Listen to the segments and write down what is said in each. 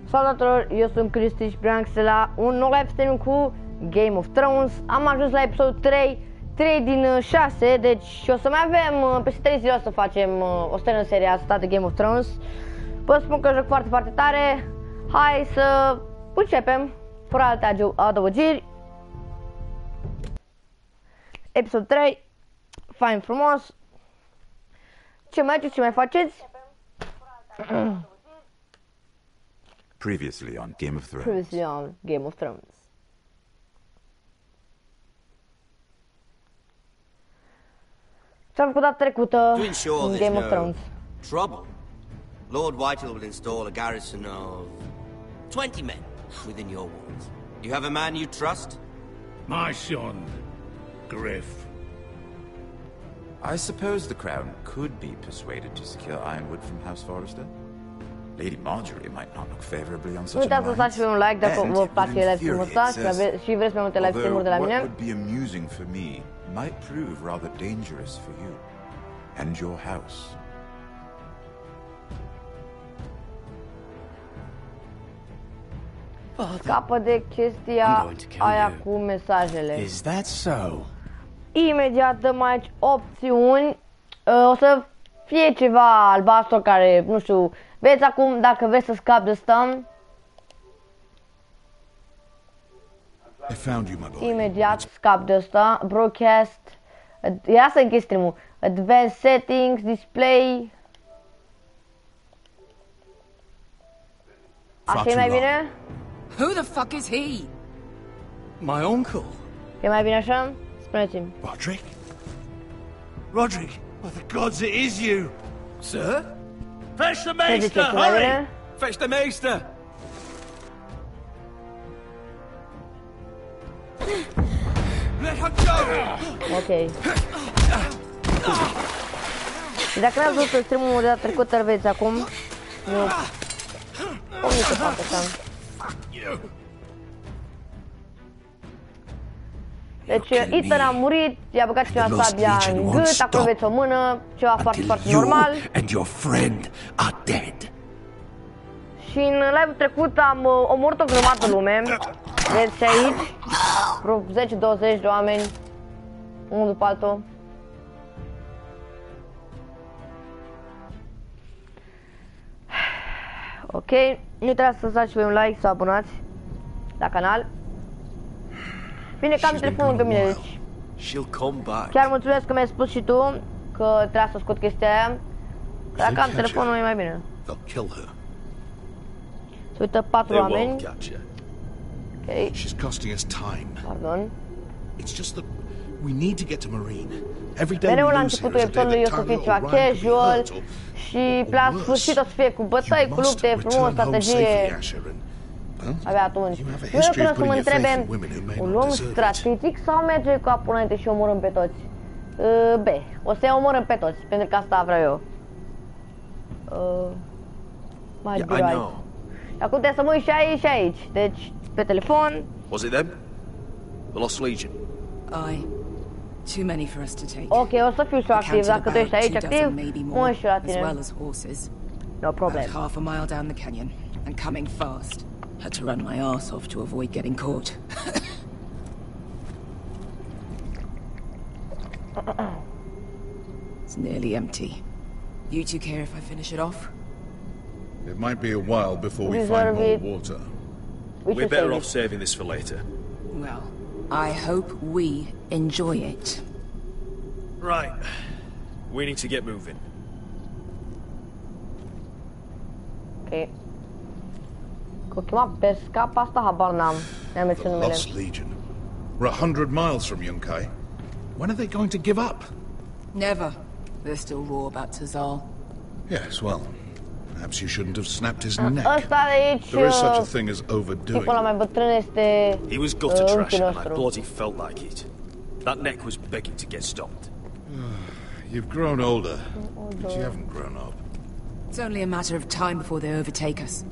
Salutare, eu sunt Cristi și vreau să la un nou live stream cu Game of Thrones. Am ajuns la episodul 3 din 6, deci o să mai avem, peste 3 zile o să facem o scenă în seria asta de Game of Thrones. Vă spun că joc foarte, foarte tare. Hai să începem, fără alte adăugiri. Episodul 3, fain frumos. Ce mai faceți? Previously on Game of Thrones. Previously on Game of Thrones. Ce-am făcut data trecută în Game of Thrones? Trouble. Lord Whitehall will install a garrison of 20 men within your walls. You have a man you trust? My son, Griff. I suppose the Crown could be persuaded to secure Ironwood from House Forrester. Lady Marjorie might not look favorably on such an alliance. Uitați să dați un like dacă vă place live stream-ul ăsta și vreți mai multe live stream-uri de la mine. What would be amusing for me might prove rather dangerous for you and your house. Scapă de chestia aia cu mesajele. Is that so? Imediat dăm aici opțiuni. O să fie ceva albastru care, nu știu, vezi acum dacă vreți să scapi de ăsta. Imediat scap de ăsta. Broadcast. Ia să închid stream-ul. Advanced settings, display. Așa e mai bine? Who the fuck is he? My uncle. E mai bine așa? Spuneți-mi. Roderick? Roderick? By the gods, it is you! Sir? Fetch the maester! Hurry! Fetch the maester! Let her go! Ok. Dacă n-ați văzut stream-ul de data trecută, îl vedeți acum. Nu. O mică parte așa. Deci, Ethan a murit, i-a băgat cineva sabia în gât, acolo aveți o mână, ceva foarte, foarte normal. Și în live-ul trecut am omorât o grămadă de lume. Vedeți aici, vreo 10-20 de oameni, unul după altul. Ok, nu trebuie să dați și voi un like, să abonați la canal. Bine că am telefonul pe mine, deci chiar mulțumesc că mi-ai spus și tu că trebuia să scot chestia aia. Că dacă am telefonul e mai bine. Se uită 4 oameni. Ok. Pardon. Mereu la începutul episodului o să fie ceva casual și la sfârșit o să fie cu bătăi, cu lupte, frumos, strategie. Abia atunci. Nu eu când o să mă întrebe, o luăm strategic sau merge cu apul înainte și omorâm pe toți? B. O să-i omorâm pe toți, pentru că asta vreau eu. Mai right. Acum trebuie să mă uit și aici și aici. Deci, pe telefon. Was it them? The Lost Legion? Aye. Too many for us to take. Ok, o să fiu și eu activ. Dacă tu ești aici activ, mă uit și la tine. No problem. Half a mile down the canyon and coming fast. Had to run my ass off to avoid getting caught. It's nearly empty. You two care if I finish it off? It might be a while before we find more water. We're better off saving this for later. Well, I hope we enjoy it. Right. We need to get moving. Ok. Că o chema pesca, pe asta habar n-am. Ne-am menționat numele. Lost Legion. We're 100 miles from Yunkai. When are they going to give up? Never. They're still raw about Tazal. Yes, well, perhaps you shouldn't have snapped his neck. Ăsta de aici, there is such a thing as overdoing. tipul ăla mai bătrân este He was gutter trash and I bloody felt like it. That neck was begging to get stopped. You've grown older, but you haven't grown up. It's only a matter of time before they overtake us.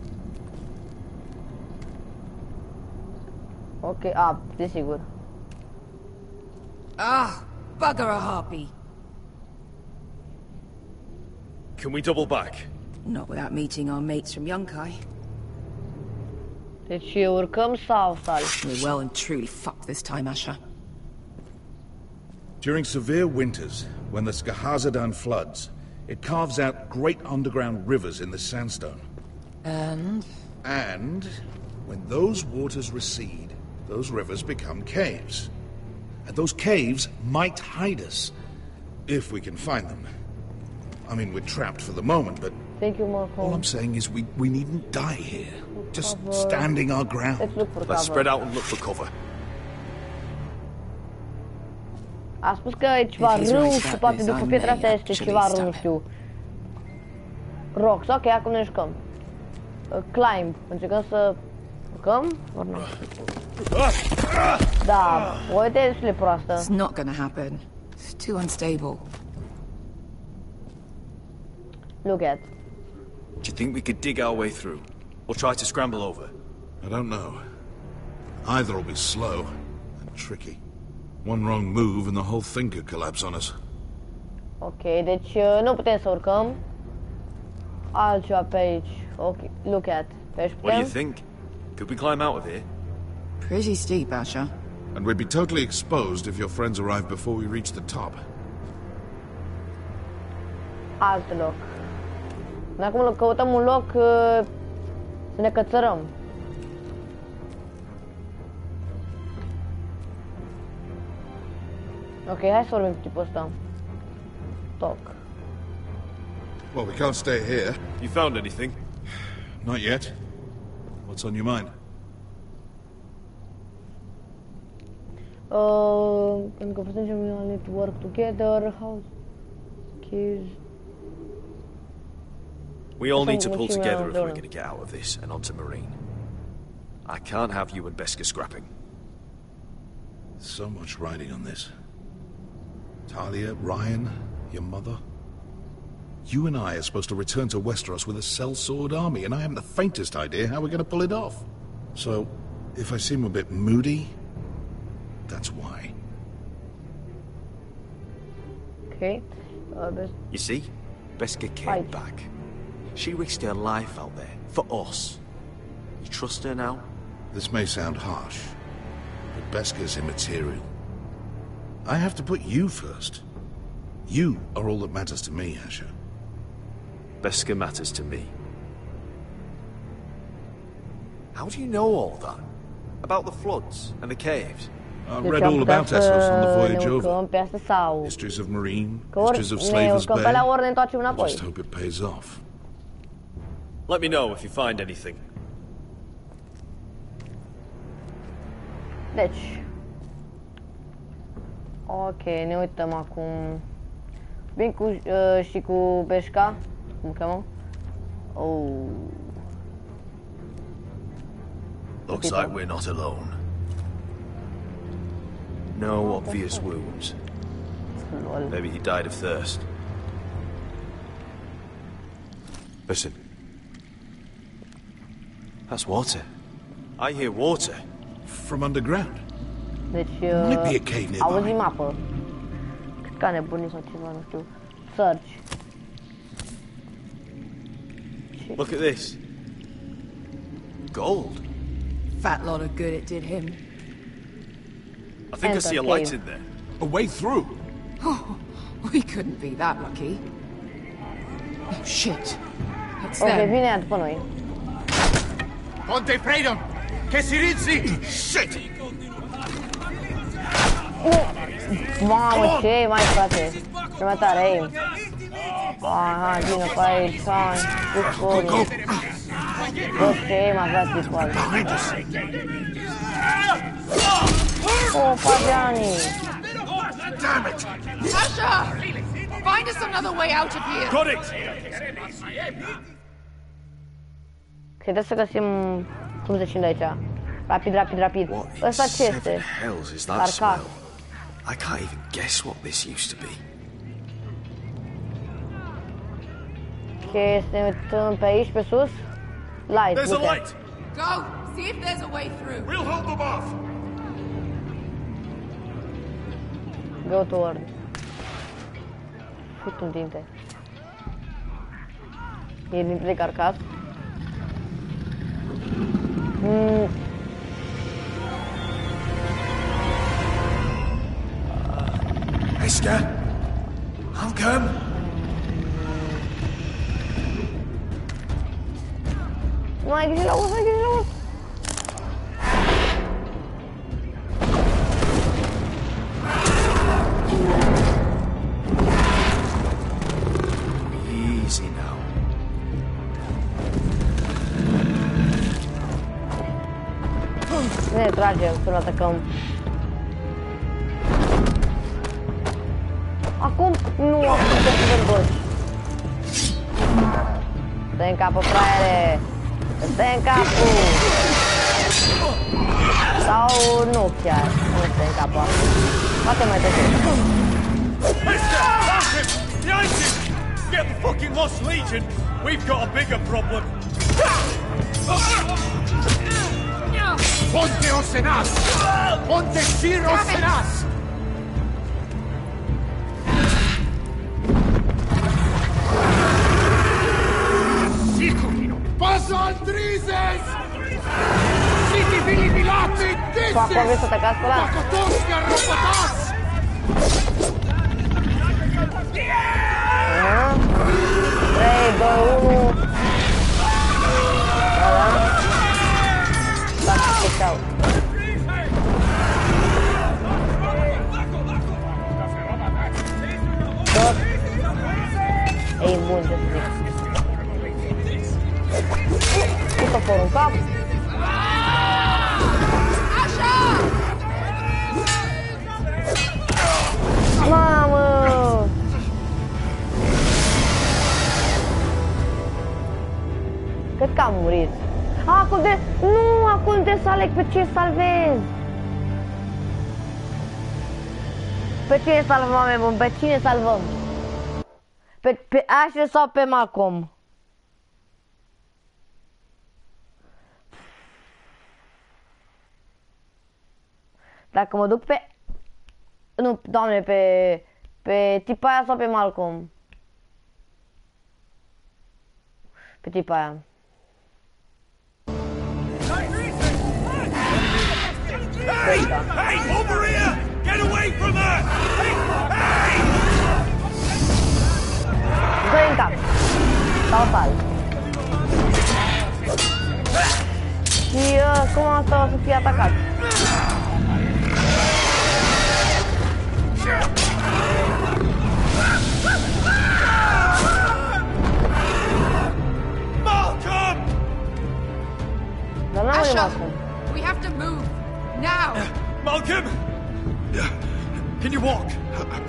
Ok, desigur. Ah, bugger a harpy. Can we double back? Not without meeting our mates from Yunkai. Deci urcăm sau sal? We're well and truly fucked this time, Asher. During severe winters, when the Skahazadan floods, it carves out great underground rivers in the sandstone. And when those waters recede, those rivers become caves. And those caves might hide us, if we can find them. I mean, we're trapped for the moment, but Thank you, Marco. all I'm saying is we needn't die here. Just standing our ground. Let's spread out and look for cover. A spus că e ceva râu și poate după pietra asta este ceva râu, nu știu. Rocks, ok, acum ne jucăm. Climb, încercăm să urcăm? Ori nu? Da, uite, e destul de proastă. It's not gonna happen. It's too unstable. Look at. Do you think we could dig our way through? Or try to scramble over? I don't know. Either will be slow and tricky. One wrong move and the whole thing could collapse on us. Ok, deci nu putem să urcăm. Altceva pe aici. Ok, look at. Pe aici What do you putem? think? Could we climb out of here? Pretty steep, Asher. And we'd be totally exposed if your friends arrive before we reach the top. Alt loc. Noi acum căutăm un loc să ne cățărăm. Ok, hai să vorbim cu tipul ăsta. Talk. Well, we can't stay here. You found anything? Not yet. What's on your mind? Pentru că putem we need to work together. How keys. We all need to pull together if we're going to get out of this and onto Marine. I can't have you and Beskha scrapping. So much riding on this. Talia, Ryan, your mother. You and I are supposed to return to Westeros with a sellsword army, and I haven't the faintest idea how we're going to pull it off. So, if I seem a bit moody, that's why. Okay. You see? Beskha came back. She risked her life out there, for us. You trust her now? This may sound harsh, but Beskha's immaterial. I have to put you first. You are all that matters to me, Asher. Beskha matters to me. How do you know all that? About the floods and the caves? I read all about Essos on the voyage over. Histories of Marine, histories of Slaver's Bay. I just hope it pays off. Let me know if you find anything. Deci. Ok, ne uităm acum. Vin cu și cu Beșca. Cum cheamă? Oh. Looks like we're not alone. No obvious wounds. Maybe he died of thirst. Listen. That's water. I hear water. From underground? Deci, Might be a cave nearby. auzim apă. Cred că nebunii sau ceva, nu știu. Search. Look at this. Gold. Fat lot of good it did him. I think I see a light in there. A way through? Oh, we couldn't be that lucky. Oh, shit. It's Ok, them. vine după noi. Conte Freedom! Che si rizzi! Shit! Mamă, ce mai frate? Ce mai tare, ei. Aha, vină pe aici, hai. Cu ce mai frate, tipul ăla. Oh, Pagiani! Damn it! Asher! Find us another way out of here! Got it! Trebuie să găsim cum se țin de aici. Rapid, rapid, rapid. Ăsta ce este? Hells is that smell? I can't even guess what this used to be. Ok, să ne uităm pe aici, pe sus. Light, There's a light! Go! See if there's a way through. We'll hold them off! Go toward. Fut un dinte. E dintre de carcas. Mister, Malcolm. Nu ai grijă la us, ai grijă la us. Easy now. Ne tragem, să-l atacăm. Acum nu am putea să vă întorci. Stai în capul, fraiere! Stai în capul! Sau nu chiar, nu stai în capul. Poate mai tăcem. Mister, Malcolm, behind you! Get the fucking Lost Legion. We've got a bigger problem. Ponte Osenas! Ponte Sir Osenas! Passa al Drises! Siti Vilibilati Acum vreți să atacați pe ăla? Tosca Robotas! 3, 2, 1. Da, special. Tot. Ei, bun, ce să zic. Pută por în cap. Mamă! Cred că am murit. Acum de... Nu, acum de să aleg pe ce salvez. Pe cine salvăm, oameni buni? Pe cine salvăm? Pe Ashley sau pe Malcolm? Dacă mă duc pe... Nu, doamne, pe tipa aia sau pe Malcolm? Pe tipa aia. Hey! Hey! Over here! Get away from her! Hey! Hey! Dă-i în cap. Sau sal. Și cum asta o să fie atacat? Asha, we have to move now. Malcolm, can you walk?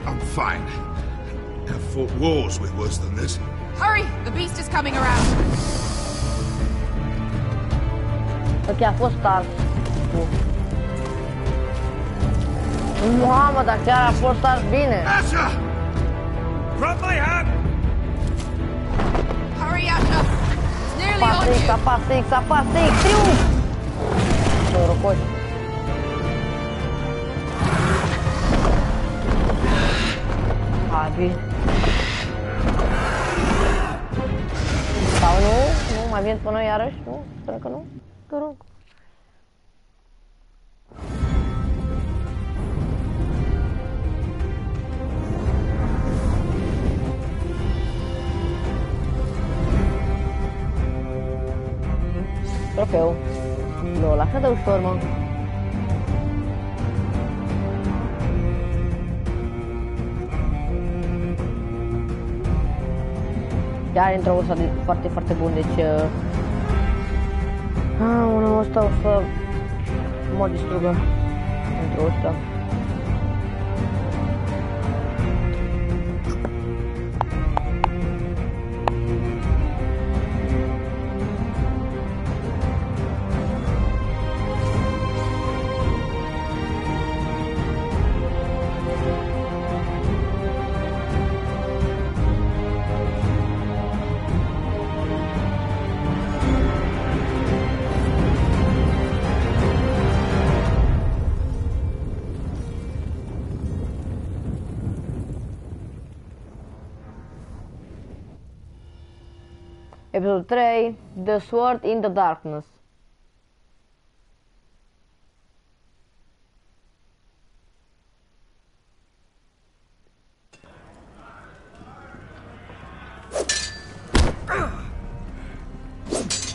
I'm fine. I've fought wars with worse than this. Hurry, the beast is coming around. Ok, a fost ars. Mamă, dar chiar a fost ars bine. Asha! Grab my hand! Hurry, Asha. It's nearly on you. Apasă X, triumf! Norocoși. Hai, bine. Sau nu? Nu? Mai vin pe noi iarăși? Nu? Sper că nu? Te rog. Trofeu. Nu, la așa de ușor, mă. Chiar intră ăsta foarte, foarte bun, deci... unul ăsta o să mă distrugă. Intră ăsta. Episodul 3, The Sword in the Darkness.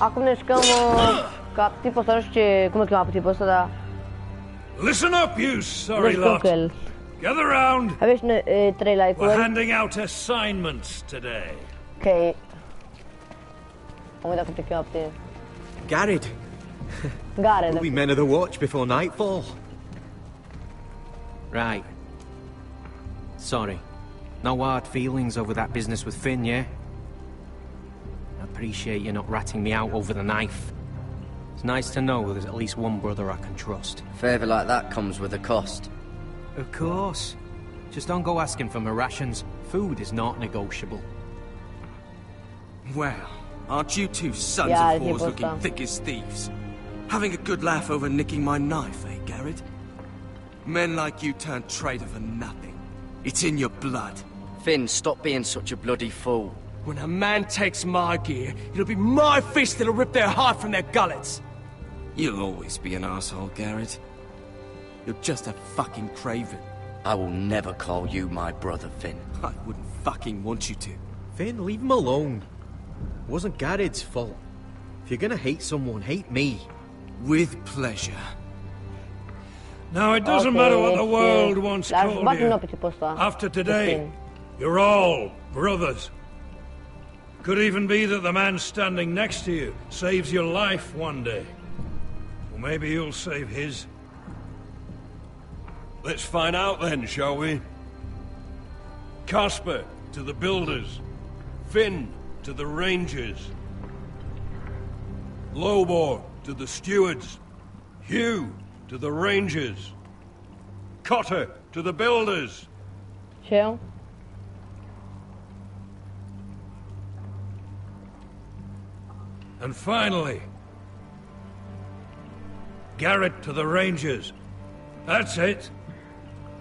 Acum ne jucăm ca tipul ăsta, nu știu ce, cum îl chema pe tipul ăsta, dar... Listen up, you sorry jucăm lot. cu el. Gather round. Aveți și noi 3 We're like-uri. handing out assignments today. Ok. Am uitat cum te chema pe tine. Garrett, Gare, we'll be men of the watch before nightfall. Right. Sorry. No hard feelings over that business with Finn, yeah? I appreciate you not ratting me out over the knife. It's nice to know there's at least one brother I can trust. Favor like that comes with a cost. Of course. Just don't go asking for my rations. Food is not negotiable. Well, aren't you two sons Yeah, of whores looking Posta. thick as thieves? Having a good laugh over nicking my knife, eh, Garrett? Men like you turn traitor for nothing. It's in your blood. Finn, stop being such a bloody fool. When a man takes my gear, it'll be my fist that'll rip their heart from their gullets. You'll always be an asshole, Garrett. You're just a fucking craven. I will never call you my brother, Finn. I wouldn't fucking want you to. Finn, leave him alone. It wasn't Garrett's fault. If you're gonna hate someone, hate me. With pleasure. Now, it doesn't matter what the world once L-aș called bate din nou you. pe tipul ăsta. After Pe today, Finn. you're all brothers. Could even be that the man standing next to you saves your life one day. Or maybe you'll save his. Let's find out then, shall we? Casper to the builders. Finn to the rangers. Lobor to the stewards. Hugh to the rangers. Cotter to the builders. Ce? And finally, Garrett to the rangers. That's it.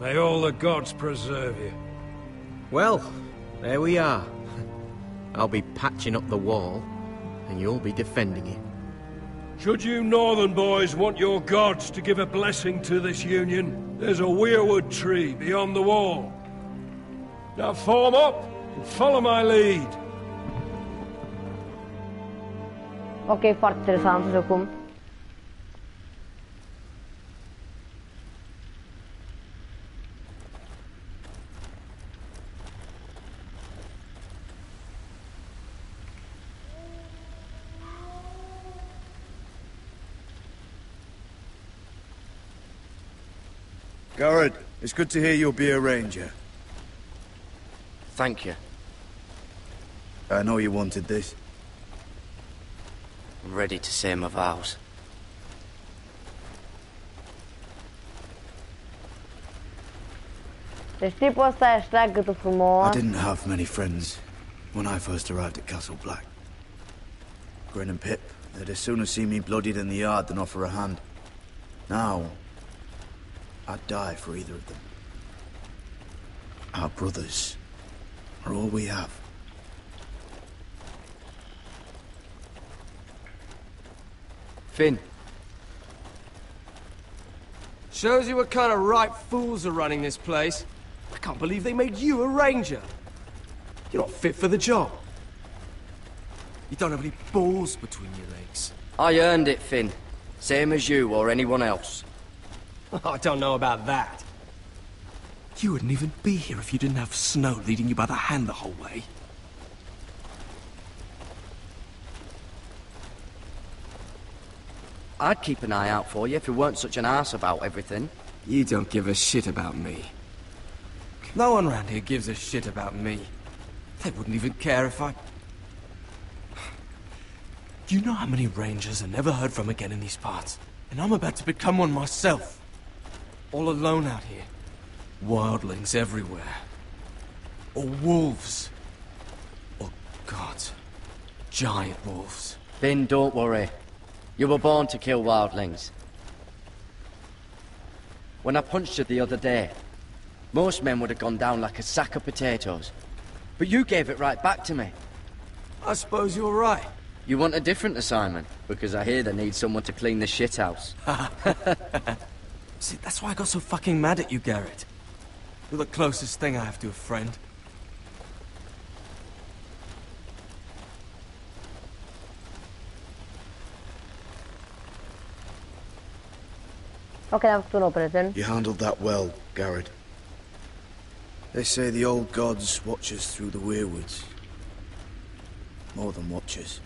May all the gods preserve you. Well, there we are. I'll be patching up the wall, and you'll be defending it. Should you northern boys want your gods to give a blessing to this union, there's a weirwood tree beyond the wall. Now form up and follow my lead. Ok, foarte interesant să cum. Garrett, it's good to hear you'll be a ranger. Thank you. I know you wanted this. I'm ready to say my vows. Deci tipul ăsta își trag gâtul frumos. I didn't have many friends when I first arrived at Castle Black. Grin and Pip, they'd as soon have seen me bloodied in the yard than offer a hand. Now, I'd die for either of them. Our brothers are all we have. Finn. Shows you what kind of ripe fools are running this place. I can't believe they made you a ranger. You're not fit for the job. You don't have any balls between your legs. I earned it, Finn. Same as you or anyone else. I don't know about that. You wouldn't even be here if you didn't have Snow leading you by the hand the whole way. I'd keep an eye out for you if you weren't such an arse about everything. You don't give a shit about me. No one around here gives a shit about me. They wouldn't even care if I... You know how many rangers are never heard from again in these parts? And I'm about to become one myself. All alone out here. Wildlings everywhere. Or wolves. Or, God, giant wolves. Finn, don't worry. You were born to kill wildlings. When I punched you the other day, most men would have gone down like a sack of potatoes. But you gave it right back to me. I suppose you're right. You want a different assignment, because I hear they need someone to clean the shithouse. See, that's why I got so fucking mad at you, Garrett. You're the closest thing I have to a friend. Ok, am făcut un nou prieten. You handled that well, Garrett. They say the old gods watch us through the weirwoods. More than watch us.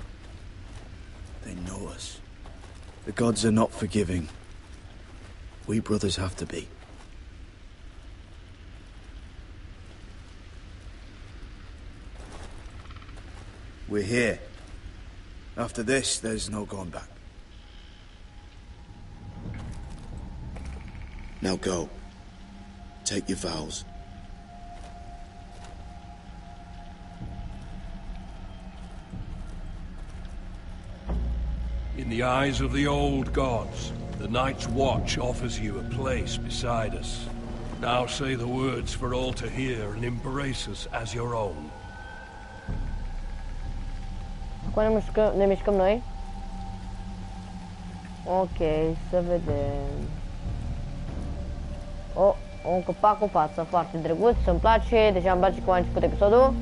They know us. The gods are not forgiving. We brothers have to be. We're here. After this, there's no going back. Now go. Take your vows. In the eyes of the old gods, the Night's Watch offers you a place beside us. Now say the words for all to hear and embrace us as your own. Acum ne mișcăm noi. Ok, să vedem. Oh, un copac cu față, foarte drăguț, îmi place, deja îmi place cum a început episodul.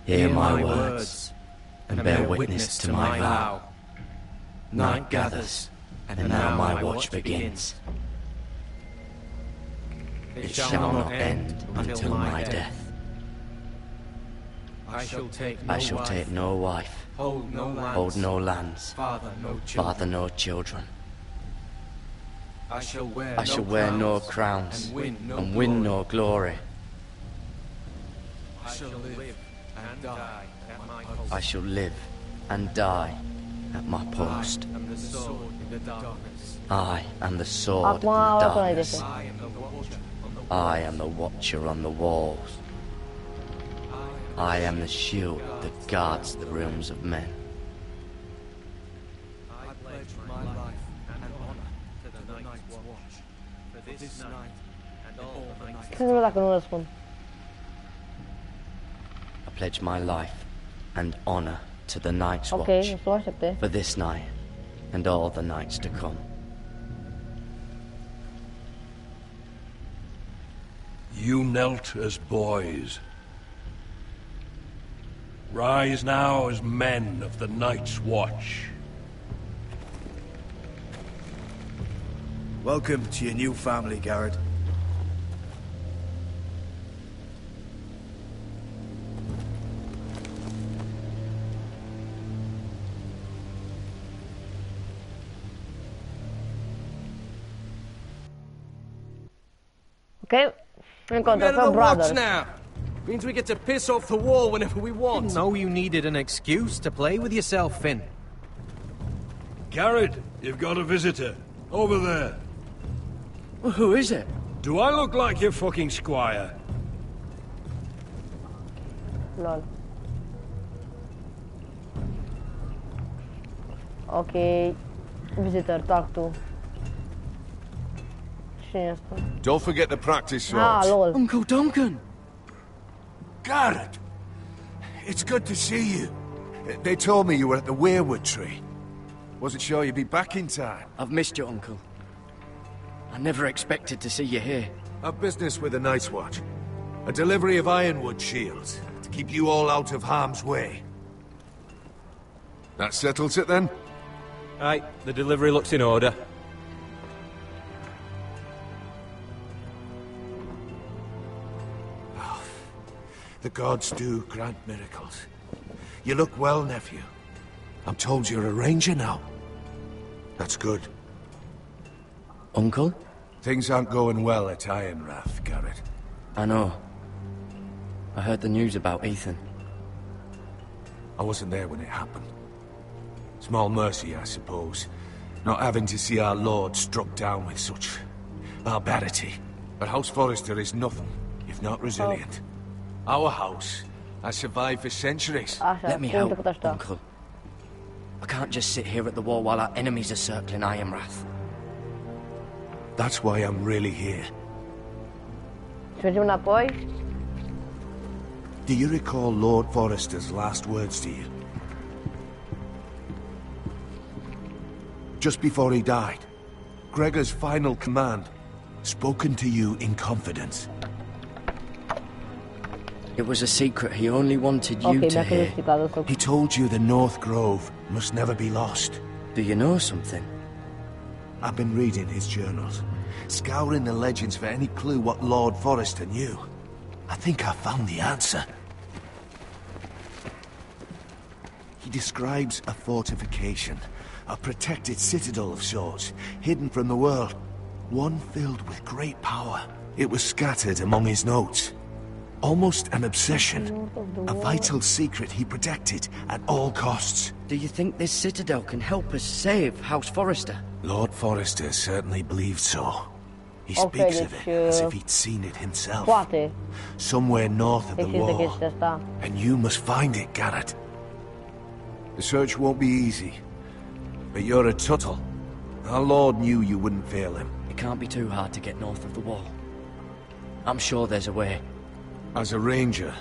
Hear my words, and bear witness to my vow. Night gathers, and now my watch begins. It shall not end until my death. I shall take no wife, hold no lands, father no children. I shall wear no crowns, and win no glory. I shall live and die at my post. I am the sword in the darkness. I am the watcher on the walls. I am the shield that guards the realms of men. I pledge my life and honor to the Night's Watch for this night and all the nights. Să nu dacă nu răspund. I pledge my life and honor to the Night's Watch for this night and all the nights to come. You knelt as boys. Rise now as men of the Night's Watch. Welcome to your new family, Garrett. Okay, encontră pe brother. Means we get to piss off the wall whenever we want. Didn't know you needed an excuse to play with yourself, Finn. Garrett, you've got a visitor. Over there. Well, who is it? Do I look like your fucking squire? Lol. Ok. Visitor, talk to. Don't forget to practice yours. Ah, lol. Uncle Duncan! Garrett! It's good to see you. They told me you were at the weirwood tree. Wasn't sure you'd be back in time. I've missed you, Uncle. I never expected to see you here. A business with the Night's Watch. A delivery of ironwood shields to keep you all out of harm's way. That settles it then? Aye, the delivery looks in order. The gods do grant miracles. You look well, nephew. I'm told you're a ranger now. That's good. Uncle? Things aren't going well at Ironrath, Garrett. I know. I heard the news about Ethan. I wasn't there when it happened. Small mercy, I suppose. Not having to see our lord struck down with such barbarity. But House Forrester is nothing, if not resilient. Our house has survived for centuries. Let me help, Uncle. I can't just sit here at the wall while our enemies are circling Ironrath. That's why I'm really here. Do you recall Lord Forrester's last words to you? just before he died. Gregor's final command, spoken to you in confidence. It was a secret he only wanted you to hear. He told you the North Grove must never be lost. Do you know something? I've been reading his journals, scouring the legends for any clue what Lord Forrester knew. I think I found the answer. He describes a fortification, a protected citadel of sorts, hidden from the world. One filled with great power. It was scattered among his notes. Almost an obsession. A vital secret he protected at all costs. Do you think this citadel can help us save House Forrester? Lord Forrester certainly believed so. He speaks of it as if he'd seen it himself. Somewhere north of the wall. And you must find it, Garrett. The search won't be easy. But you're a Tuttle. Our Lord knew you wouldn't fail him. It can't be too hard to get north of the wall. I'm sure there's a way. As a ranger,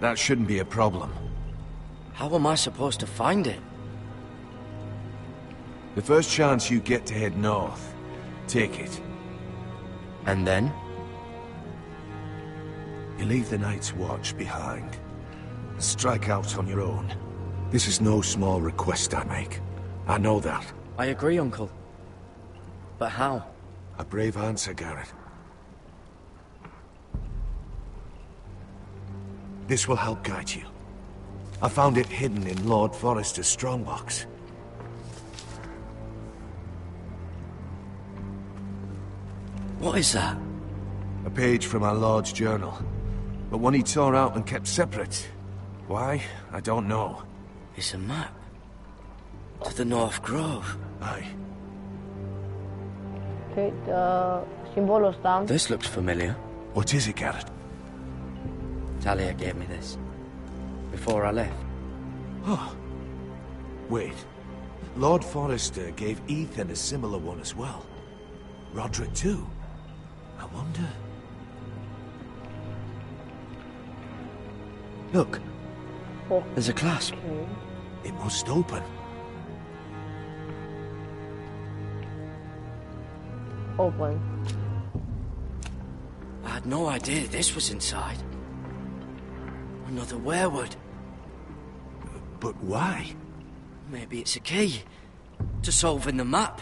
that shouldn't be a problem. How am I supposed to find it? The first chance you get to head north, take it. And then? You leave the Night's Watch behind. And strike out on your own. This is no small request I make. I know that. I agree, Uncle. But how? A brave answer, Garrett. This will help guide you. I found it hidden in Lord Forrester's strongbox. What is that? A page from our Lord's journal. But one he tore out and kept separate. Why? I don't know. It's a map. To the North Grove. Aye. Okay, simbolul ăsta. This looks familiar. What is it, Garrett? Talia gave me this. Before I left. Oh. Wait. Lord Forrester gave Ethan a similar one as well. Roderick too. I wonder... Look. Oh. There's a clasp. Okay. It must open. Open. I had no idea this was inside. Another werewood. But why? Maybe it's a key to solving the map.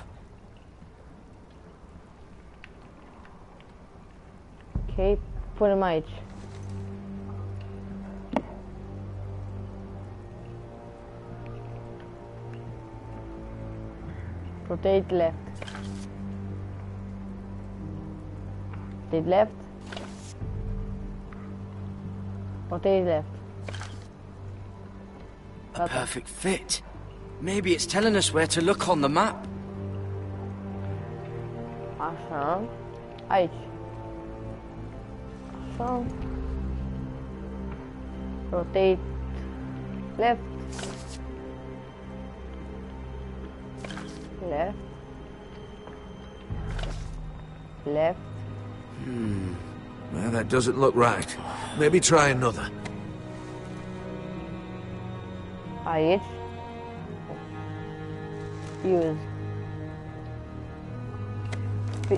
Ok, punem aici. Rotate left. Rotate left. Rotate left. A perfect fit. Maybe it's telling us where to look on the map. Așa. Aici. Așa. Rotate left. Left. Left. Well, that doesn't look right. Maybe try another. Aici. Use.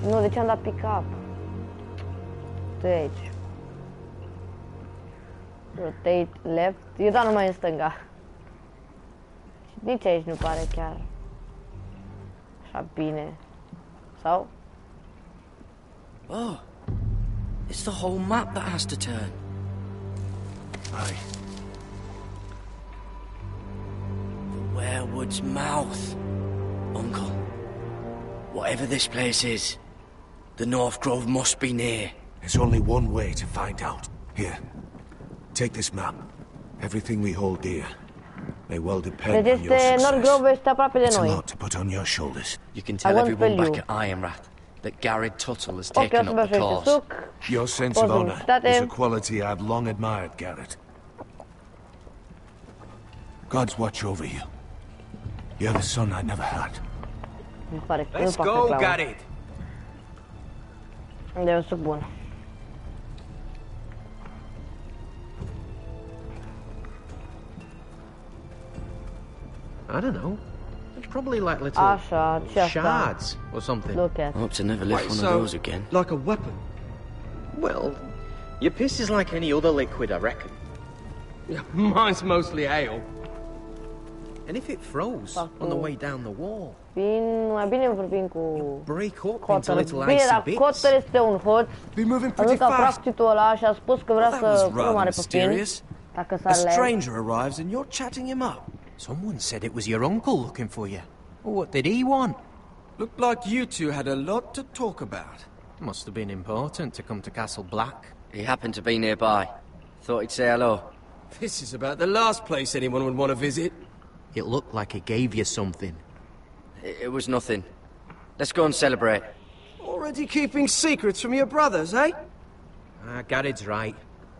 Nu, de ce am dat pick up? De aici. Rotate left. Eu dau numai în stânga. Nici aici nu pare chiar așa bine. Sau? Oh. It's the whole map that has to turn. Aye. The werewood's mouth. Uncle. Whatever this place is, the North Grove must be near. There's only one way to find out. Here. Take this map. Everything we hold dear may well depend Deci on your este North success. Grove este aproape de It's a noi. lot to put on your shoulders. You can tell everyone back at Ironrath that Garrett Tuttle has taken up the cause. Your sense of honor is a quality I've long admired, Garrett. God's watch over you. You're the son I never had. Let's go, Garrett. Unde e un suc bun. I don't know. Probably like little shards or something. Look at. I hope to never lift one of those again. Like a weapon? Well, your piss is like any other liquid, I reckon. Yeah, mine's mostly ale. And if it froze on the way down the wall, Mai bine vorbim cu break up into Cotter. little Bine, icy dar bits. Cotter este un hoț. A dus la prostitutul ăla și a spus că vrea să omoare pe Finn. Dacă A s-ar le... stranger arrives and you're chatting him up. Someone said it was your uncle looking for you. What did he want? Looked like you two had a lot to talk about. Must have been important to come to Castle Black. He happened to be nearby. Thought he'd say hello. This is about the last place anyone would want to visit. It looked like he gave you something. It was nothing. Let's go and celebrate. Already keeping secrets from your brothers, eh? Gared's right.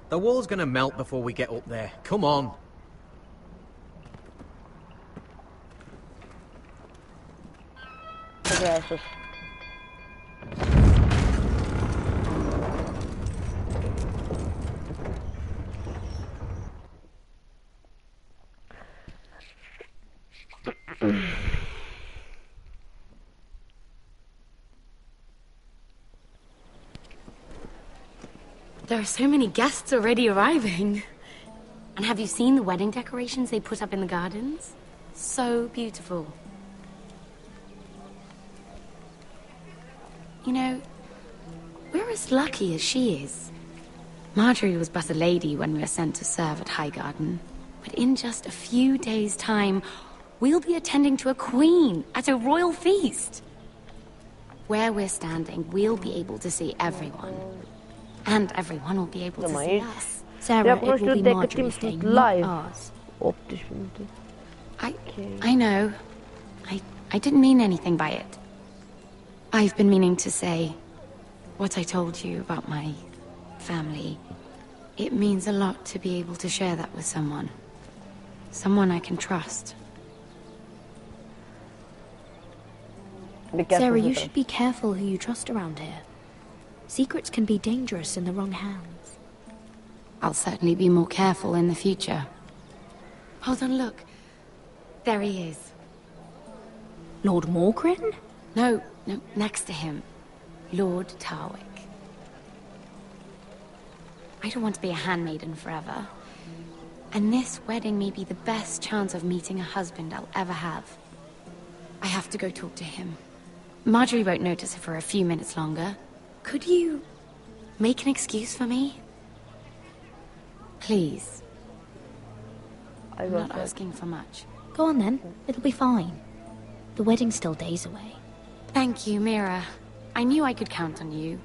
The wall's gonna melt before we get up there. Come on. Okay, sus. There are so many guests already arriving. And have you seen the wedding decorations they put up in the gardens? So beautiful. You know, we're as lucky as she is. Marjorie was but a lady when we were sent to serve at Highgarden. But in just a few days' time, we'll be attending to a queen at a royal feast. Where we're standing, we'll be able to see everyone. And everyone will be able to see us. Sarah, it will be Marjorie's day, not ours. I know. I didn't mean anything by it. I've been meaning to say what I told you about my family. It means a lot to be able to share that with someone. Someone I can trust. Sarah, you should be careful who you trust around here. Secrets can be dangerous in the wrong hands. I'll certainly be more careful in the future. Hold on, look. There he is. Lord Morgrin? No, next to him. Lord Tarwick. I don't want to be a handmaiden forever. And this wedding may be the best chance of meeting a husband I'll ever have. I have to go talk to him. Marjorie won't notice it for a few minutes longer. Could you make an excuse for me? Please. I'm not asking for much. Go on then. It'll be fine. The wedding's still days away. Thank you, Mira. I knew I could count on you.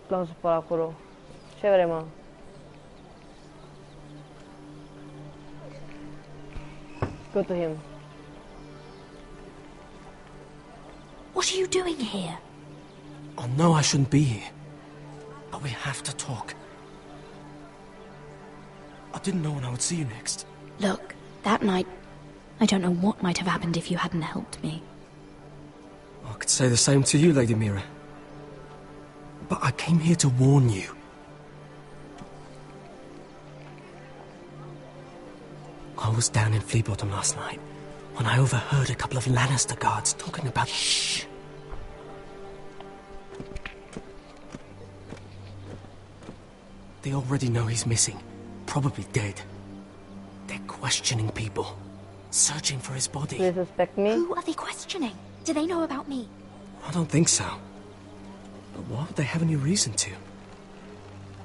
L-am supărat acolo. Ce vrei, mă? Go to him. What are you doing here? I know I shouldn't be here, but we have to talk. I didn't know when I would see you next. Look, that night, I don't know what might have happened if you hadn't helped me. I could say the same to you, Lady Mira. But I came here to warn you. I was down in Fleabottom last night when I overheard a couple of Lannister guards talking about... Shh! They already know he's missing. Probably dead. They're questioning people. Searching for his body. Do they suspect me? Who are they questioning? Do they know about me? I don't think so. But why would they have any reason to?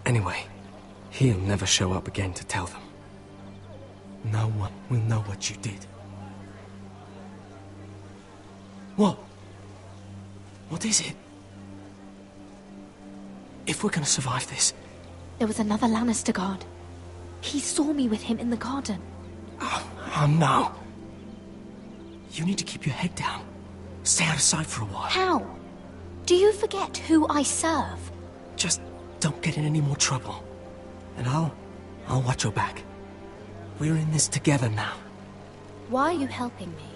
Anyway, he'll never show up again to tell them. No one will know what you did. What? What is it? If we're gonna survive this... There was another Lannister guard. He saw me with him in the garden. Oh no. You need to keep your head down. Stay out of sight for a while. How? Do you forget who I serve? Just don't get in any more trouble. And I'll watch your back. We're in this together now. Why are you helping me?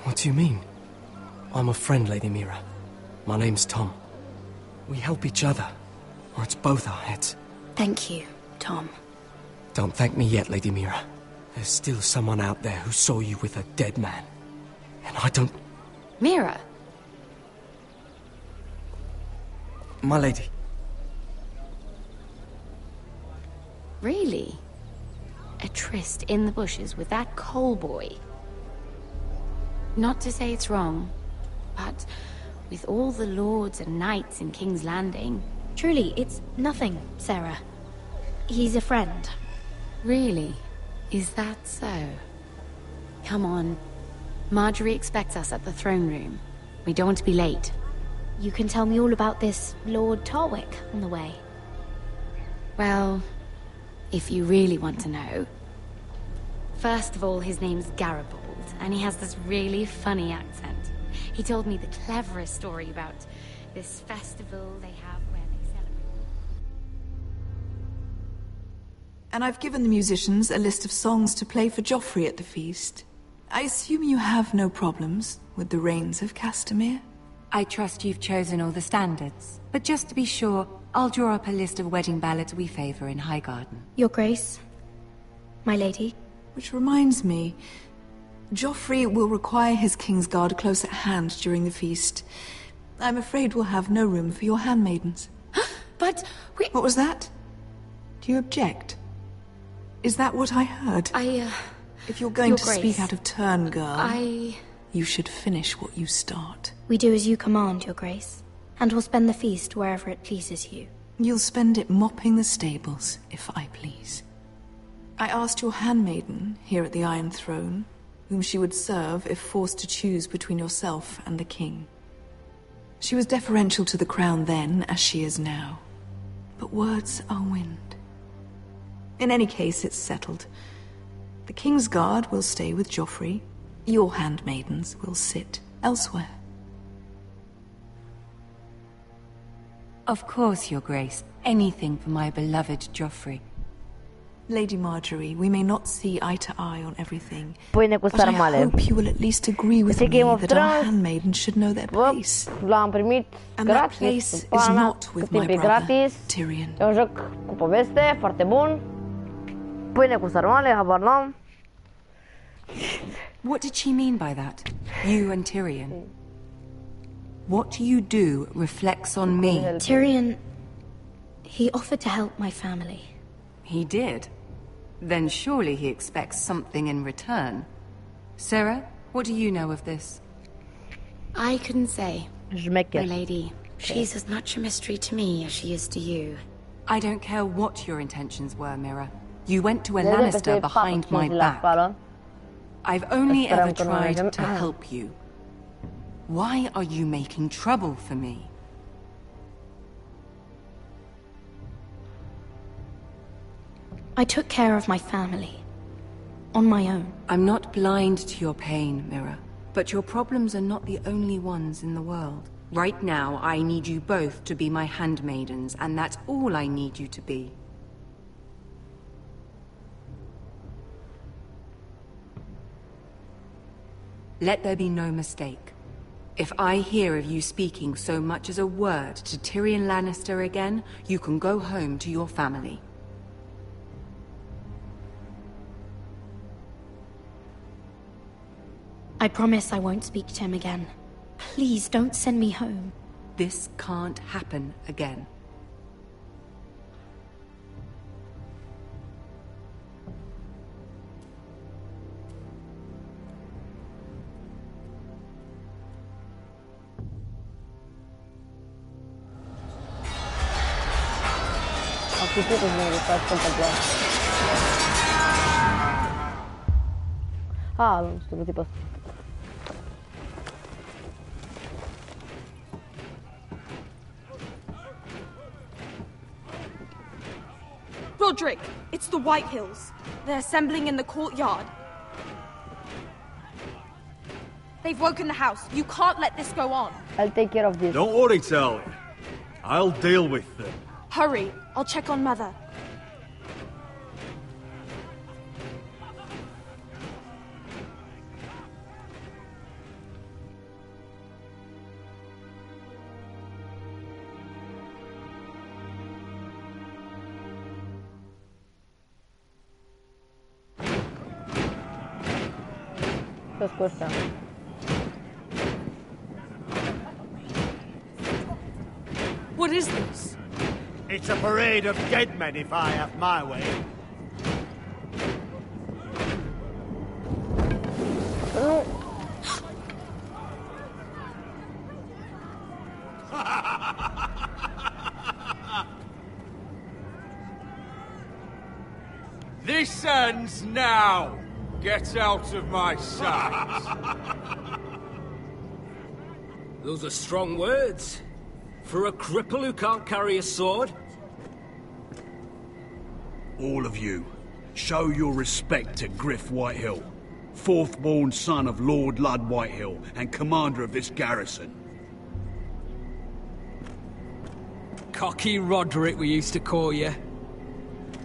What do you mean? I'm a friend, Lady Mira. My name's Tom. We help each other, or it's both our heads. Thank you, Tom. Don't thank me yet, Lady Mira. There's still someone out there who saw you with a dead man. And I don't... Mira! My lady. Really? A tryst in the bushes with that coal boy? Not to say it's wrong, but with all the lords and knights in King's Landing... Truly, it's nothing, Sarah. He's a friend. Really? Is that so? Come on. Marjorie expects us at the throne room. We don't want to be late. You can tell me all about this Lord Tarwick on the way. Well, if you really want to know. First of all, his name's Garibald, and he has this really funny accent. He told me the cleverest story about this festival they have where they celebrate. And I've given the musicians a list of songs to play for Joffrey at the feast. I assume you have no problems with the Rains of Castamere? I trust you've chosen all the standards. But just to be sure, I'll draw up a list of wedding ballads we favor in Highgarden. Your Grace, my lady. Which reminds me, Joffrey will require his Kingsguard close at hand during the feast. I'm afraid we'll have no room for your handmaidens. But we... What was that? Do you object? Is that what I heard? If you're going to speak out of turn, girl... You should finish what you start. We do as you command, Your Grace. And we'll spend the feast wherever it pleases you. You'll spend it mopping the stables, if I please. I asked your handmaiden, here at the Iron Throne, whom she would serve if forced to choose between yourself and the king. She was deferential to the crown then, as she is now. But words are wind. In any case, it's settled. The Kingsguard will stay with Joffrey. Your handmaidens will sit elsewhere. Of course, Your Grace. Anything for my beloved Joffrey. Lady Marjorie, we may not see eye to eye on everything, Pâine cu but I sarmale. hope you will at least agree with me Game of that our Thrones. handmaidens should know their place. L-am primit And that gratis, place cu is pana, not cu with my timp brother, gratis. Tyrion. E un joc cu poveste, foarte bun. Pâine cu sarmale, habar n-am. What did she mean by that? You and Tyrion? What you do reflects on me. Tyrion... he offered to help my family. He did? Then surely he expects something in return. Sarah, what do you know of this? I couldn't say. Șmecher. My lady, she's as much a mystery to me as she is to you. I don't care what your intentions were, Mira. You went to a Lannister behind my back. I've only ever tried to help you. Why are you making trouble for me? I took care of my family. On my own. I'm not blind to your pain, Mira. But your problems are not the only ones in the world. Right now, I need you both to be my handmaidens, and that's all I need you to be. Let there be no mistake. If I hear of you speaking so much as a word to Tyrion Lannister again, you can go home to your family. I promise I won't speak to him again. Please don't send me home. This can't happen again. Ah, nu știu, tipul ăsta. Roderick, it's the Whitehills. They're assembling in the courtyard. They've woken the house. You can't let this go on. I'll take care of this. Don't worry, Talia. I'll deal with them. Hurry. I'll check on Mother. Pe scurtă. What is this? It's a parade of dead men if I have my way. This ends now! Get out of my sight! Those are strong words. For a cripple who can't carry a sword? All of you, show your respect to Griff Whitehill, fourth-born son of Lord Lud Whitehill and commander of this garrison. Cocky Roderick, we used to call you.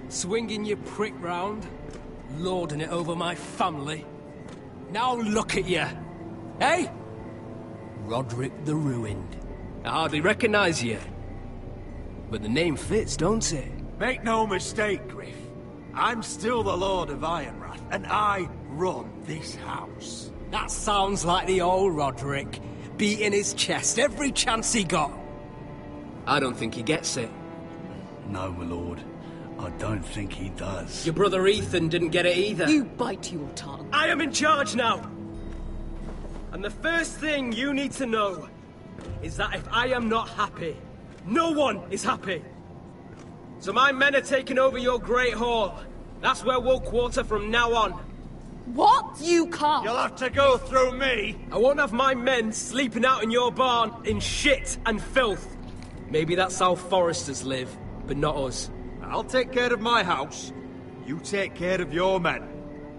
Swinging your prick round, lording it over my family. Now look at you, eh? Roderick the Ruined. I hardly recognize you. But the name fits, don't it? Make no mistake, Griff. I'm still the Lord of Ironrath, and I run this house. That sounds like the old Roderick, beating his chest every chance he got. I don't think he gets it. No, my lord. I don't think he does. Your brother Ethan didn't get it either. You bite your tongue. I am in charge now! And the first thing you need to know is that if I am not happy, no one is happy. So my men are taking over your Great Hall. That's where we'll quarter from now on. What? You can't. You'll have to go through me. I won't have my men sleeping out in your barn in shit and filth. Maybe that's how foresters live, but not us. I'll take care of my house. You take care of your men.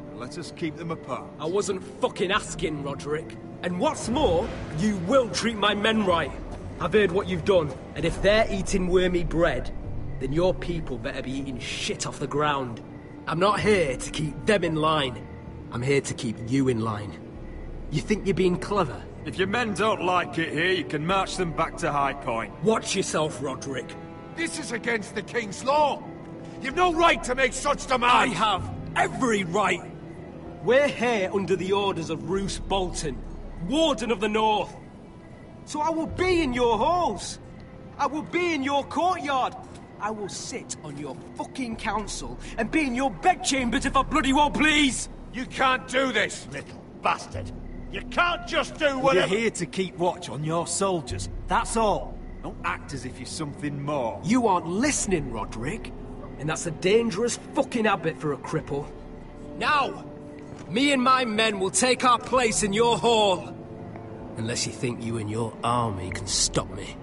And let us keep them apart. I wasn't fucking asking, Roderick. And what's more, you will treat my men right. I've heard what you've done, and if they're eating wormy bread, then your people better be eating shit off the ground. I'm not here to keep them in line. I'm here to keep you in line. You think you're being clever? If your men don't like it here, you can march them back to High Point. Watch yourself, Roderick. This is against the King's law. You've no right to make such demands. I have every right. We're here under the orders of Roose Bolton, Warden of the North. So I will be in your halls. I will be in your courtyard. I will sit on your fucking council and be in your bedchambers if I bloody well please. You can't do this, little bastard. You can't just do whatever. You're here to keep watch on your soldiers. That's all. Don't act as if you're something more. You aren't listening, Roderick. And that's a dangerous fucking habit for a cripple. Now, me and my men will take our place in your hall. Unless you think you and your army can stop me.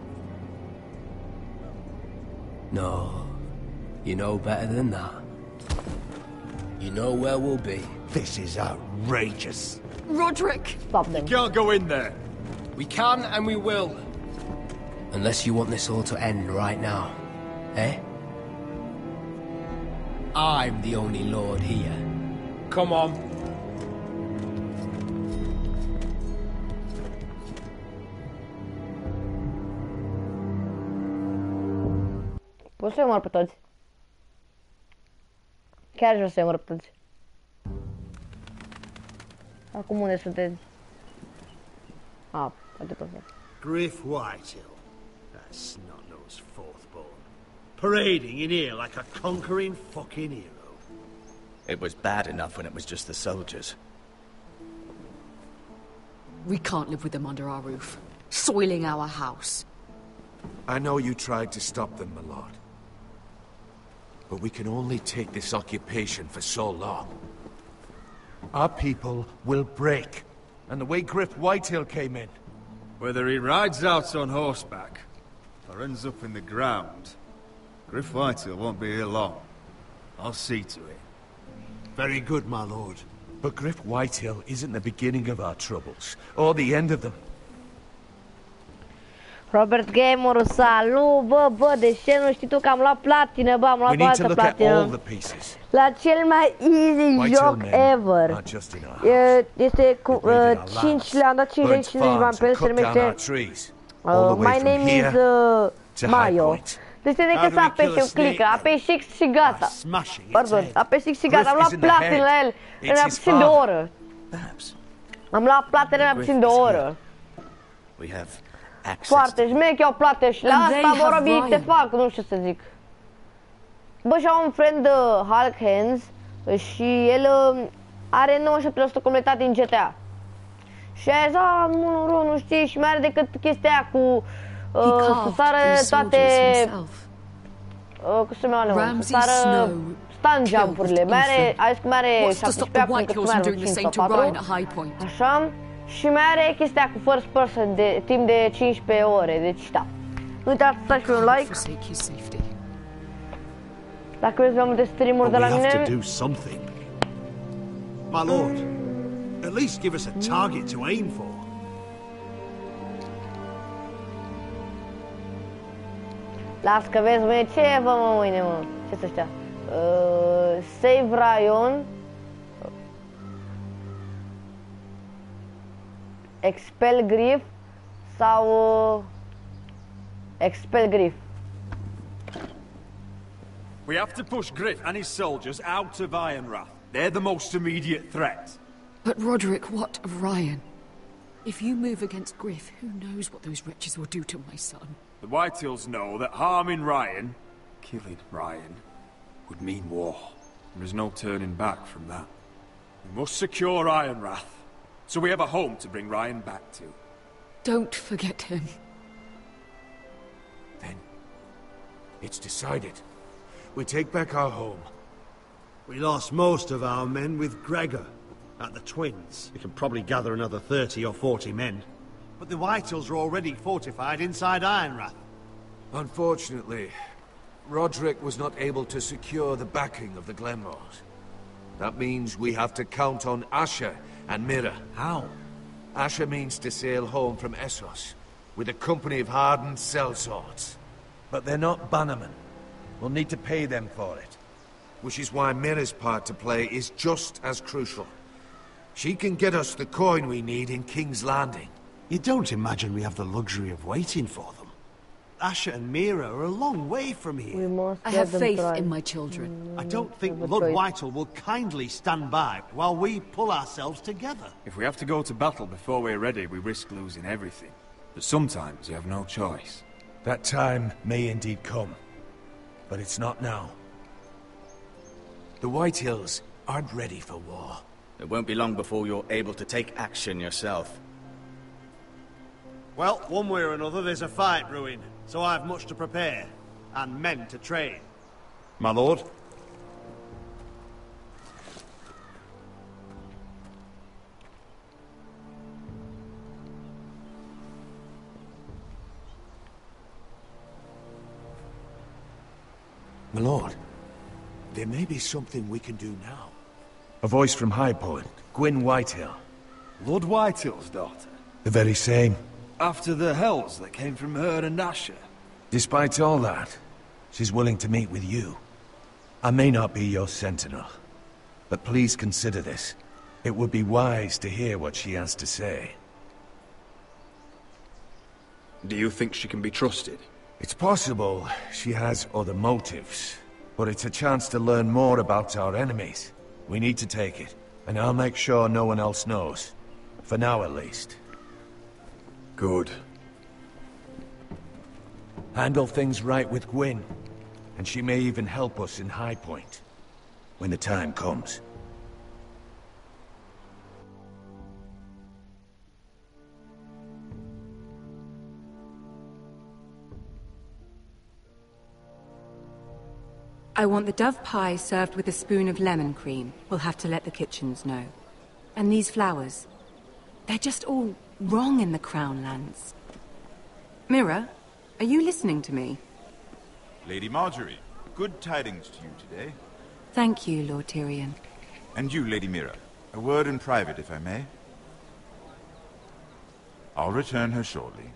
No, you know better than that. You know where we'll be. This is outrageous. Roderick! Stop them. You can't go in there. We can and we will. Unless you want this all to end right now. Eh? I'm the only lord here. Come on. Poți să-i omor pe toți. Chiar vreau să-i omor pe toți. Acum unde sunteți? Poate pe asta. Griff Whitehill. That snot-nosed fourth-born. Parading in here like a conquering fucking hero. It was bad enough when it was just the soldiers. We can't live with them under our roof, soiling our house. I know you tried to stop them, my lord. But we can only take this occupation for so long. Our people will break. And the way Griff Whitehill came in. Whether he rides out on horseback, or ends up in the ground, Griff Whitehill won't be here long. I'll see to it. Very good, my lord. But Griff Whitehill isn't the beginning of our troubles, or the end of them. Robert Gamer, salut, bă, de ce nu știi tu că am luat platină, bă, am luat toată platină. La cel mai easy joc ever. Este cu 5, le-am dat 50 bani pe el, se numește My name is Mayo. Deci trebuie decât să apeși un click, apeși X și gata. Pardon, apeși X și gata, am luat platină la el în puțin de o oră. Am luat platele mai puțin de o oră. Foarte șmeche au plate și la asta vor robi te fac, nu știu ce să zic. Bă, și au un friend Hulk Hands și el are 97% completat din GTA. Și aia zis, nu știi, și mai are decât chestia aia cu să sară toate cum se numește, să sară stand jump-urile. Mai are, a zis că mai are 17 acum, cât mai are 5 sau 4. Așa. Și mai are chestia cu first person de timp de 15 ore, deci da. Nu uitați să dați pe un like. Dacă vreți mai multe stream-uri de la mine. My lord, at least give us a target to aim for. Las că vezi, mă, ce vă mă mâine, mă? Ce-s ăștia? Save Ryan. Expel Griff sau Expel Griff. We have to push Griff and his soldiers out of Ironrath. They're the most immediate threat. But Roderick, what of Ryan? If you move against Griff, who knows what those wretches will do to my son? The Whitehills know that harming Ryan, killing Ryan, would mean war. There is no turning back from that. We must secure Ironrath, so we have a home to bring Ryan back to. Don't forget him. Then, it's decided. We take back our home. We lost most of our men with Gregor at the Twins. We can probably gather another 30 or 40 men. But the Whitehills are already fortified inside Ironrath. Unfortunately, Roderick was not able to secure the backing of the Glenmores. That means we have to count on Asher and Mira. How? Asher means to sail home from Essos with a company of hardened sellswords. But they're not bannermen. We'll need to pay them for it. Which is why Mira's part to play is just as crucial. She can get us the coin we need in King's Landing. You don't imagine we have the luxury of waiting for them? Asher and Mira are a long way from here. I have faith in my children. I don't think Lord Whitehall will kindly stand by while we pull ourselves together. If we have to go to battle before we're ready, we risk losing everything. But sometimes you have no choice. That time may indeed come, but it's not now. The Whitehills aren't ready for war. It won't be long before you're able to take action yourself. Well, one way or another, there's a fight brewing, so I've much to prepare, and men to train. My lord? My lord, there may be something we can do now. A voice from High Point, Gwyn Whitehill. Lord Whitehill's daughter? The very same. After the hells that came from her and Asher? Despite all that, she's willing to meet with you. I may not be your sentinel, but please consider this. It would be wise to hear what she has to say. Do you think she can be trusted? It's possible she has other motives, but it's a chance to learn more about our enemies. We need to take it, and I'll make sure no one else knows. For now, at least. Good. Handle things right with Gwyn, and she may even help us in High Point, when the time comes. I want the dove pie served with a spoon of lemon cream. We'll have to let the kitchens know. And these flowers, they're just all wrong in the Crown lands. Mira, are you listening to me? Lady Marjorie, good tidings to you today. Thank you, Lord Tyrion. And you, Lady Mira. A word in private, if I may. I'll return her shortly.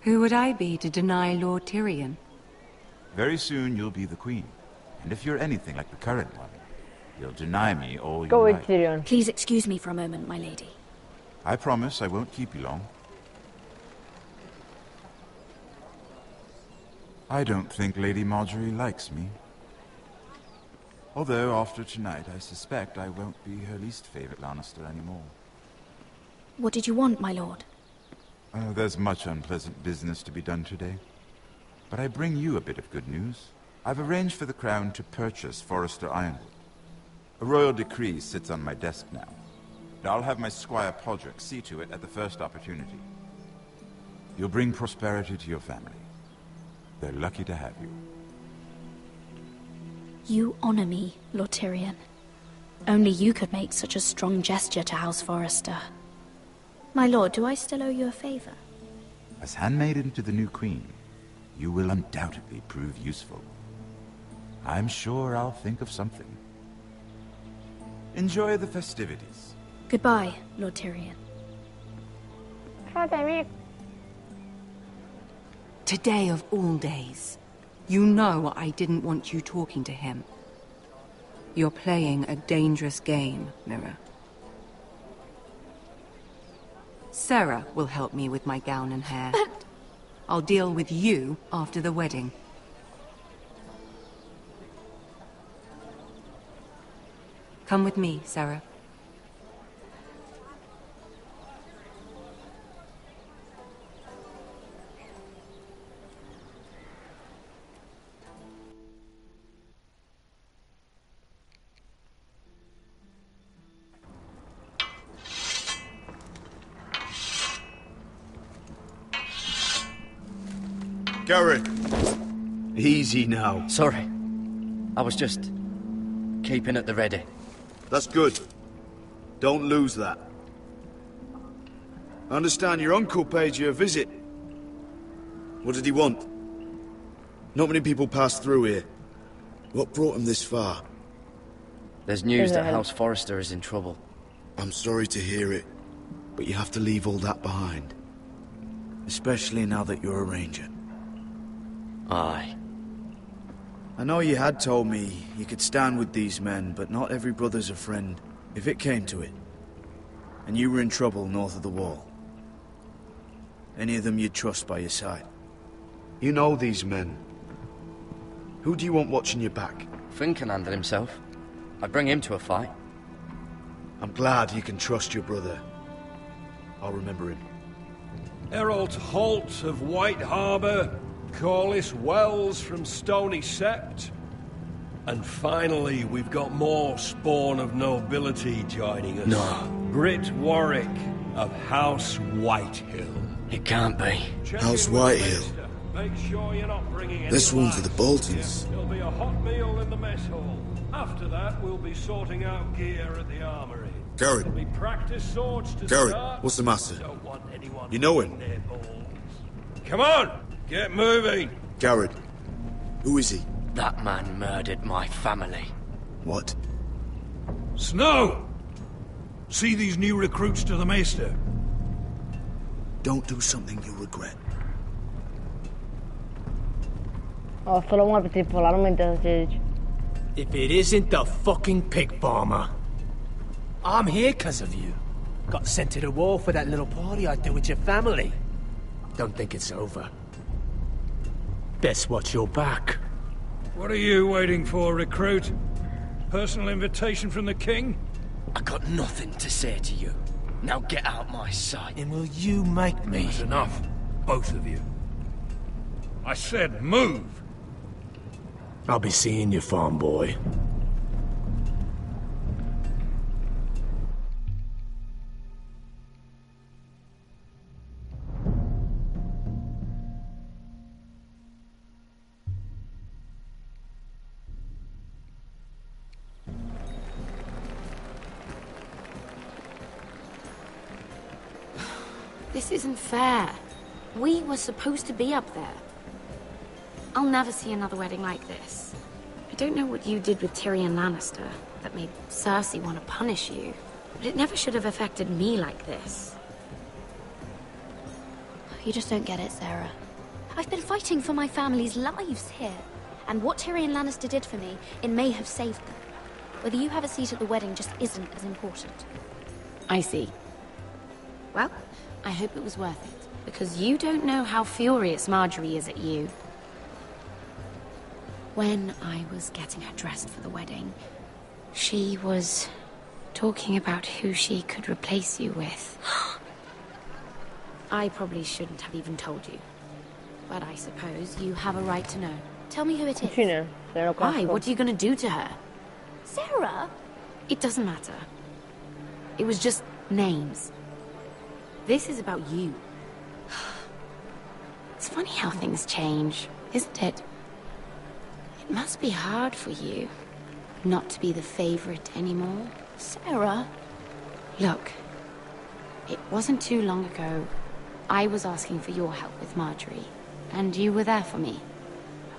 Who would I be to deny Lord Tyrion? Very soon you'll be the queen. And if you're anything like the current one, you'll deny me all you Go with like. Tyrion. Please excuse me for a moment, my lady. I promise I won't keep you long. I don't think Lady Marjorie likes me. Although, after tonight, I suspect I won't be her least favorite Lannister anymore. What did you want, my lord? There's much unpleasant business to be done today. But I bring you a bit of good news. I've arranged for the Crown to purchase Forrester Ironwood. A royal decree sits on my desk now. And I'll have my squire Podrick see to it at the first opportunity. You'll bring prosperity to your family. They're lucky to have you. You honor me, Lord Tyrion. Only you could make such a strong gesture to House Forrester. My lord, do I still owe you a favor? As handmaiden to the new queen, you will undoubtedly prove useful. I'm sure I'll think of something. Enjoy the festivities. Goodbye, Lord Tyrion. Today of all days. You know I didn't want you talking to him. You're playing a dangerous game, Mira. Sarah will help me with my gown and hair. But... I'll deal with you after the wedding. Come with me, Sarah. Garrett! Easy now. Sorry. I was just keeping at the ready. That's good. Don't lose that. I understand your uncle paid you a visit. What did he want? Not many people pass through here. What brought him this far? There's news that House Forrester is in trouble. I'm sorry to hear it, but you have to leave all that behind. Especially now that you're a ranger. Aye. I know you had told me you could stand with these men, but not every brother's a friend, if it came to it. And you were in trouble north of the wall. Any of them you'd trust by your side. You know these men. Who do you want watching your back? Finn can handle himself. I'd bring him to a fight. I'm glad you can trust your brother. I'll remember him. Errol Holt of White Harbour, Corliss Wells from Stony Sept. And finally, we've got more spawn of nobility joining us. No. Britt Warwick of House Whitehill. It can't be. House Whitehill. Make sure you're not bringing This one's for the Boltons. There'll be a hot meal in the mess hall. After that, we'll be sorting out gear at the armory. Garrett. There'll be practice swords to Garrett, start. what's the matter? Don't want anyone You know him? their balls. Come on, get moving. Garrett. Who is he? That man murdered my family. What? Snow! See these new recruits to the Maester? Don't do something you'll regret. Oh, solo muore tipo là, non mi interessa se dici. If it isn't the fucking pig farmer. I'm here because of you. Got sent to the wall for that little party I did with your family. Don't think it's over. Best watch your back. What are you waiting for, recruit? Personal invitation from the king? I got nothing to say to you. Now get out my sight. And will you make me? That's enough, both of you. I said move! I'll be seeing you, farm boy. This isn't fair. We were supposed to be up there. I'll never see another wedding like this. I don't know what you did with Tyrion Lannister that made Cersei want to punish you, but it never should have affected me like this. You just don't get it, Sarah. I've been fighting for my family's lives here, and what Tyrion Lannister did for me, it may have saved them. Whether you have a seat at the wedding just isn't as important. I see. Well, I hope it was worth it, because you don't know how furious Marjorie is at you. When I was getting her dressed for the wedding, she was talking about who she could replace you with. I probably shouldn't have even told you. But I suppose you have a right to know. Tell me who it is. Why? What are you going to do to her? Sarah? It doesn't matter. It was just names. This is about you. It's funny how things change, isn't it? It must be hard for you not to be the favorite anymore. Sarah? Look, it wasn't too long ago I was asking for your help with Marjorie, and you were there for me.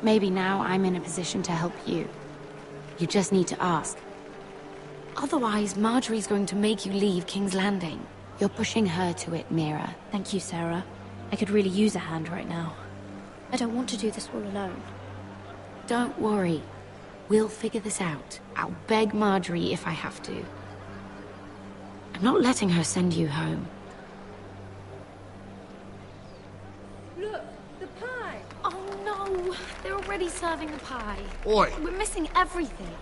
Maybe now I'm in a position to help you. You just need to ask. Otherwise, Marjorie's going to make you leave King's Landing. You're pushing her to it, Mira. Thank you, Sarah. I could really use a hand right now. I don't want to do this all alone. Don't worry. We'll figure this out. I'll beg Marjorie if I have to. I'm not letting her send you home. Look, the pie! Oh no! They're already serving the pie. Oi! We're missing everything.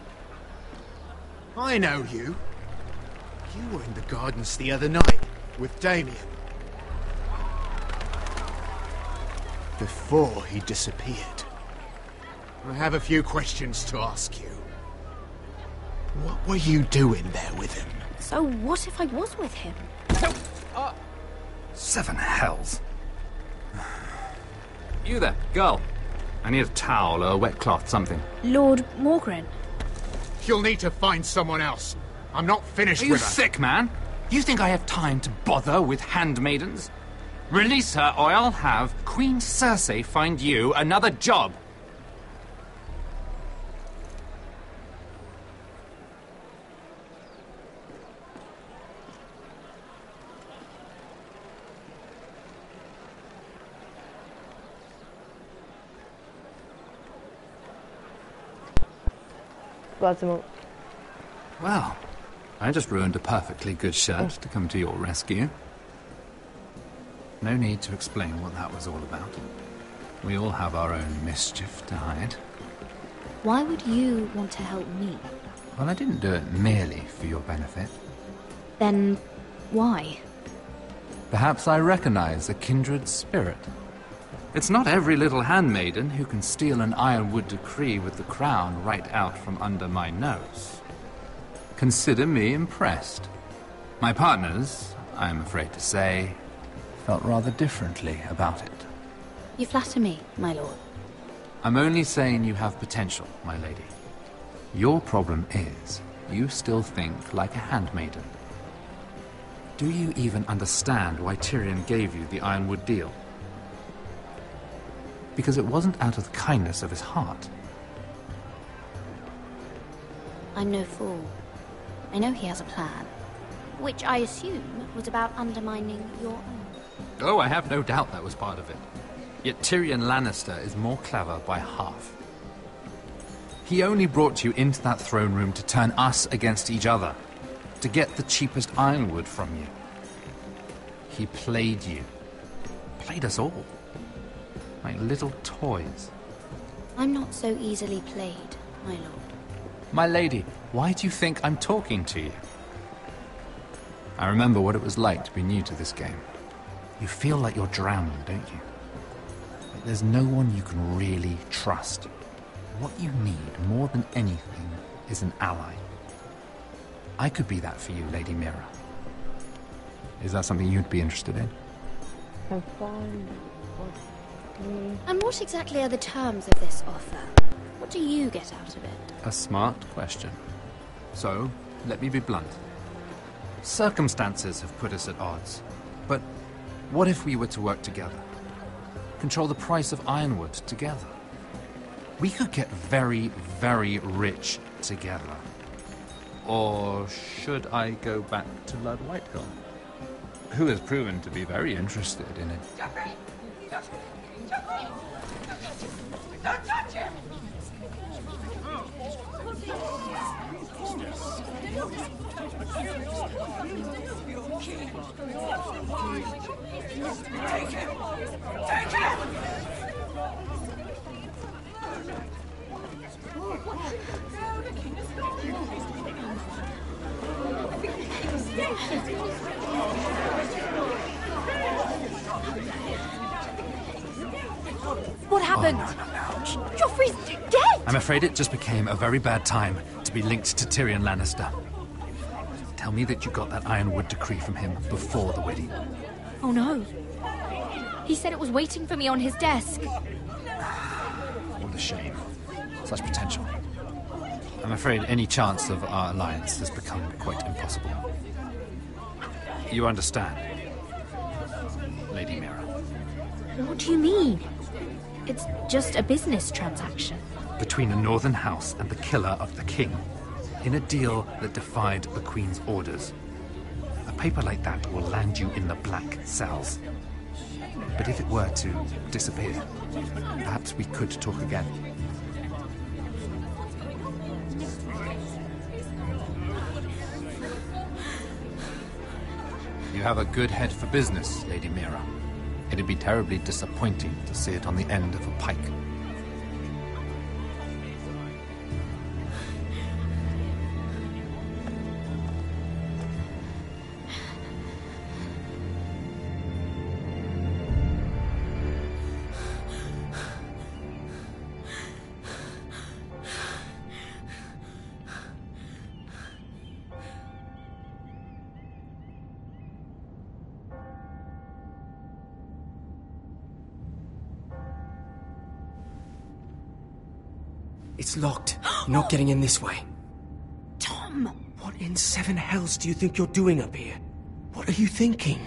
I know you. You were in the gardens the other night with Damien. Before he disappeared. I have a few questions to ask you. What were you doing there with him? So what if I was with him? Seven hells. You there, girl. I need a towel or a wet cloth, something. Lord Morgren. You'll need to find someone else. I'm not finished with her. Are you sick, man? You think I have time to bother with handmaidens? Release her, or I'll have Queen Cersei find you another job. Well, I just ruined a perfectly good shirt to come to your rescue. No need to explain what that was all about. We all have our own mischief to hide. Why would you want to help me? Well, I didn't do it merely for your benefit. Then why? Perhaps I recognize a kindred spirit. It's not every little handmaiden who can steal an ironwood decree with the crown right out from under my nose. Consider me impressed. My partners, I am afraid to say, felt rather differently about it. You flatter me, my lord. I'm only saying you have potential, my lady. Your problem is, you still think like a handmaiden. Do you even understand why Tyrion gave you the ironwood deal? Because it wasn't out of the kindness of his heart. I'm no fool. I know he has a plan, which I assume was about undermining your own. Oh, I have no doubt that was part of it. Yet Tyrion Lannister is more clever by half. He only brought you into that throne room to turn us against each other, to get the cheapest ironwood from you. He played you. Played us all. Like little toys. I'm not so easily played, my lord. My lady, why do you think I'm talking to you? I remember what it was like to be new to this game. You feel like you're drowning, don't you? Like there's no one you can really trust. What you need, more than anything, is an ally. I could be that for you, Lady Mira. Is that something you'd be interested in? I'm fine. And what exactly are the terms of this offer? What do you get out of it? A smart question. So, let me be blunt. Circumstances have put us at odds. But what if we were to work together? Control the price of ironwood together? We could get very, very rich together. Or should I go back to Lord Whitehill, who has proven to be very interested in it? Don't touch him! Take him! Take him! happened? Joffrey's dead! I'm afraid it just became a very bad time to be linked to Tyrion Lannister. Tell me that you got that Ironwood decree from him before the wedding. Oh no. He said it was waiting for me on his desk. What a shame. Such potential. I'm afraid any chance of our alliance has become quite impossible. You understand, Lady Mira? What do you mean? It's just a business transaction. Between the Northern House and the killer of the king, in a deal that defied the Queen's orders. A paper like that will land you in the black cells. But if it were to disappear, perhaps we could talk again. You have a good head for business, Lady Mira. It'd be terribly disappointing to see it on the end of a pike. It's locked. You're not getting in this way. Tom! What in seven hells do you think you're doing up here? What are you thinking?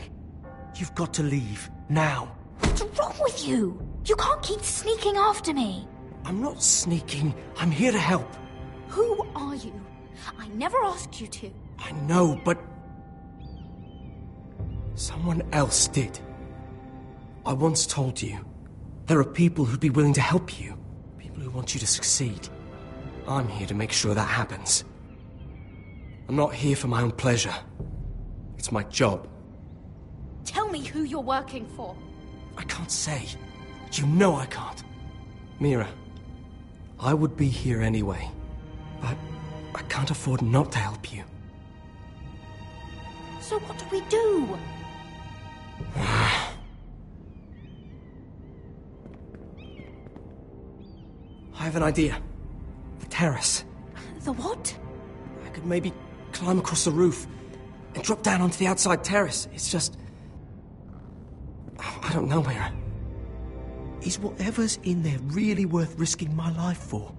You've got to leave. Now. What's wrong with you? You can't keep sneaking after me. I'm not sneaking. I'm here to help. Who are you? I never asked you to. I know, but... someone else did. I once told you, there are people who'd be willing to help you. People who want you to succeed. I'm here to make sure that happens. I'm not here for my own pleasure. It's my job. Tell me who you're working for. I can't say. You know I can't. Mira, I would be here anyway, but I can't afford not to help you. So what do we do? I have an idea. The terrace. The what? I could maybe climb across the roof and drop down onto the outside terrace. It's just... I don't know, Mira. Is whatever's in there really worth risking my life for?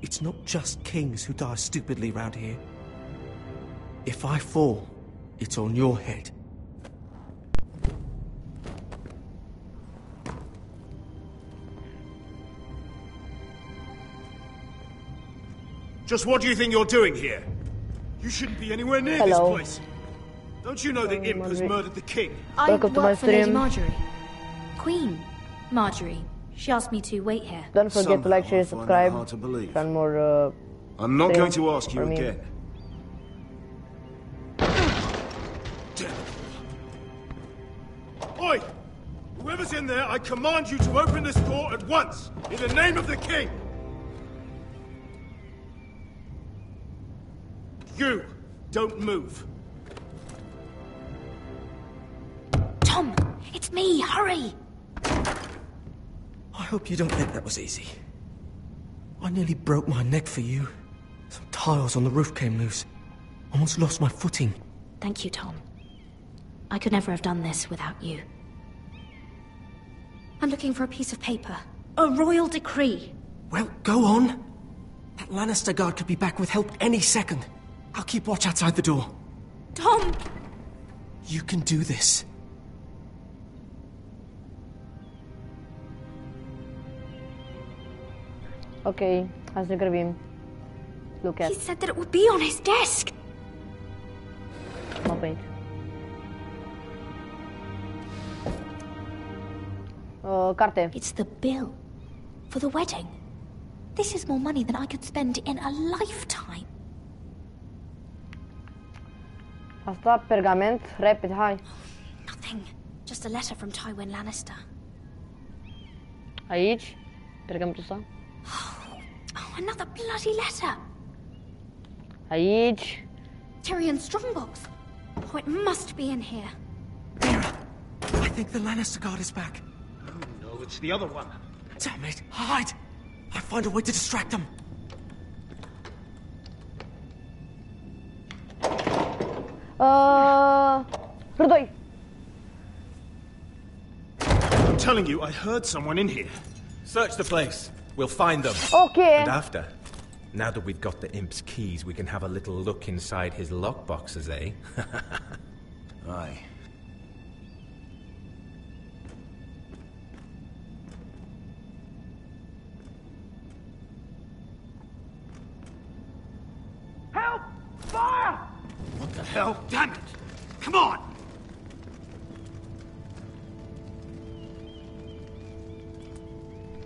It's not just kings who die stupidly round here. If I fall, it's on your head. Just what do you think you're doing here? You shouldn't be anywhere near this place. Don't you know the imp has murdered the king? I work for Lady Marjorie. Queen Marjorie. She asked me to wait here. Don't forget to like, share, subscribe. And more, I'm not going to ask you again. Oi! Whoever's in there, I command you to open this door at once, in the name of the king! You, don't move. Tom, it's me, hurry! I hope you don't think that was easy. I nearly broke my neck for you. Some tiles on the roof came loose. Almost lost my footing. Thank you, Tom. I could never have done this without you. I'm looking for a piece of paper. A royal decree. Well, go on. That Lannister guard could be back with help any second. I'll keep watch outside the door. Tom! You can do this. Ok, hai să grăbim. Look at. He said that it would be on his desk. Mă pe aici. Carte. It's the bill for the wedding. This is more money than I could spend in a lifetime. Asta, pergament, repede, hai. Nothing. Just a letter from Tywin Lannister. Aici, pergamentul ăsta. Oh, another bloody letter. Aici. Tyrion's strongbox. Oh, it must be in here. Mira, I think the Lannister guard is back. No, it's the other one. Damn it! Hide! I'll find a way to distract them. Rădoi. I'm telling you, I heard someone in here. Search the place. We'll find them. Okay. And after, now that we've got the imp's keys, we can have a little look inside his lockboxes, eh? Aye. Help! Fire! What the hell? Damn it! Come on!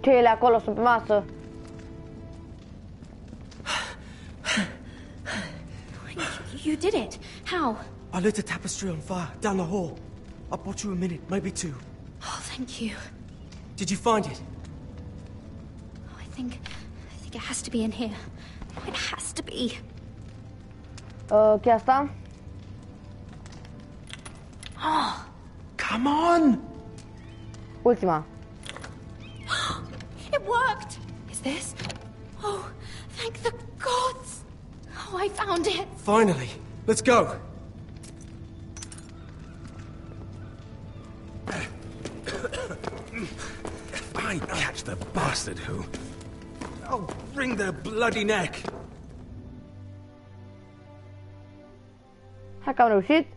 Cele acolo sunt pe masă. You did it. How? I lit a tapestry on fire down the hall. I bought you a minute, maybe two. Oh, thank you. Did you find it? Oh, I think it has to be in here. Oh, it has to be. Chiar asta? Oh. Come on! Ultima. It worked! Is this? Oh, thank the gods! Oh, I found it! Finally! Let's go! If I catch the bastard who... I'll wring their bloody neck! Hai că am reușit.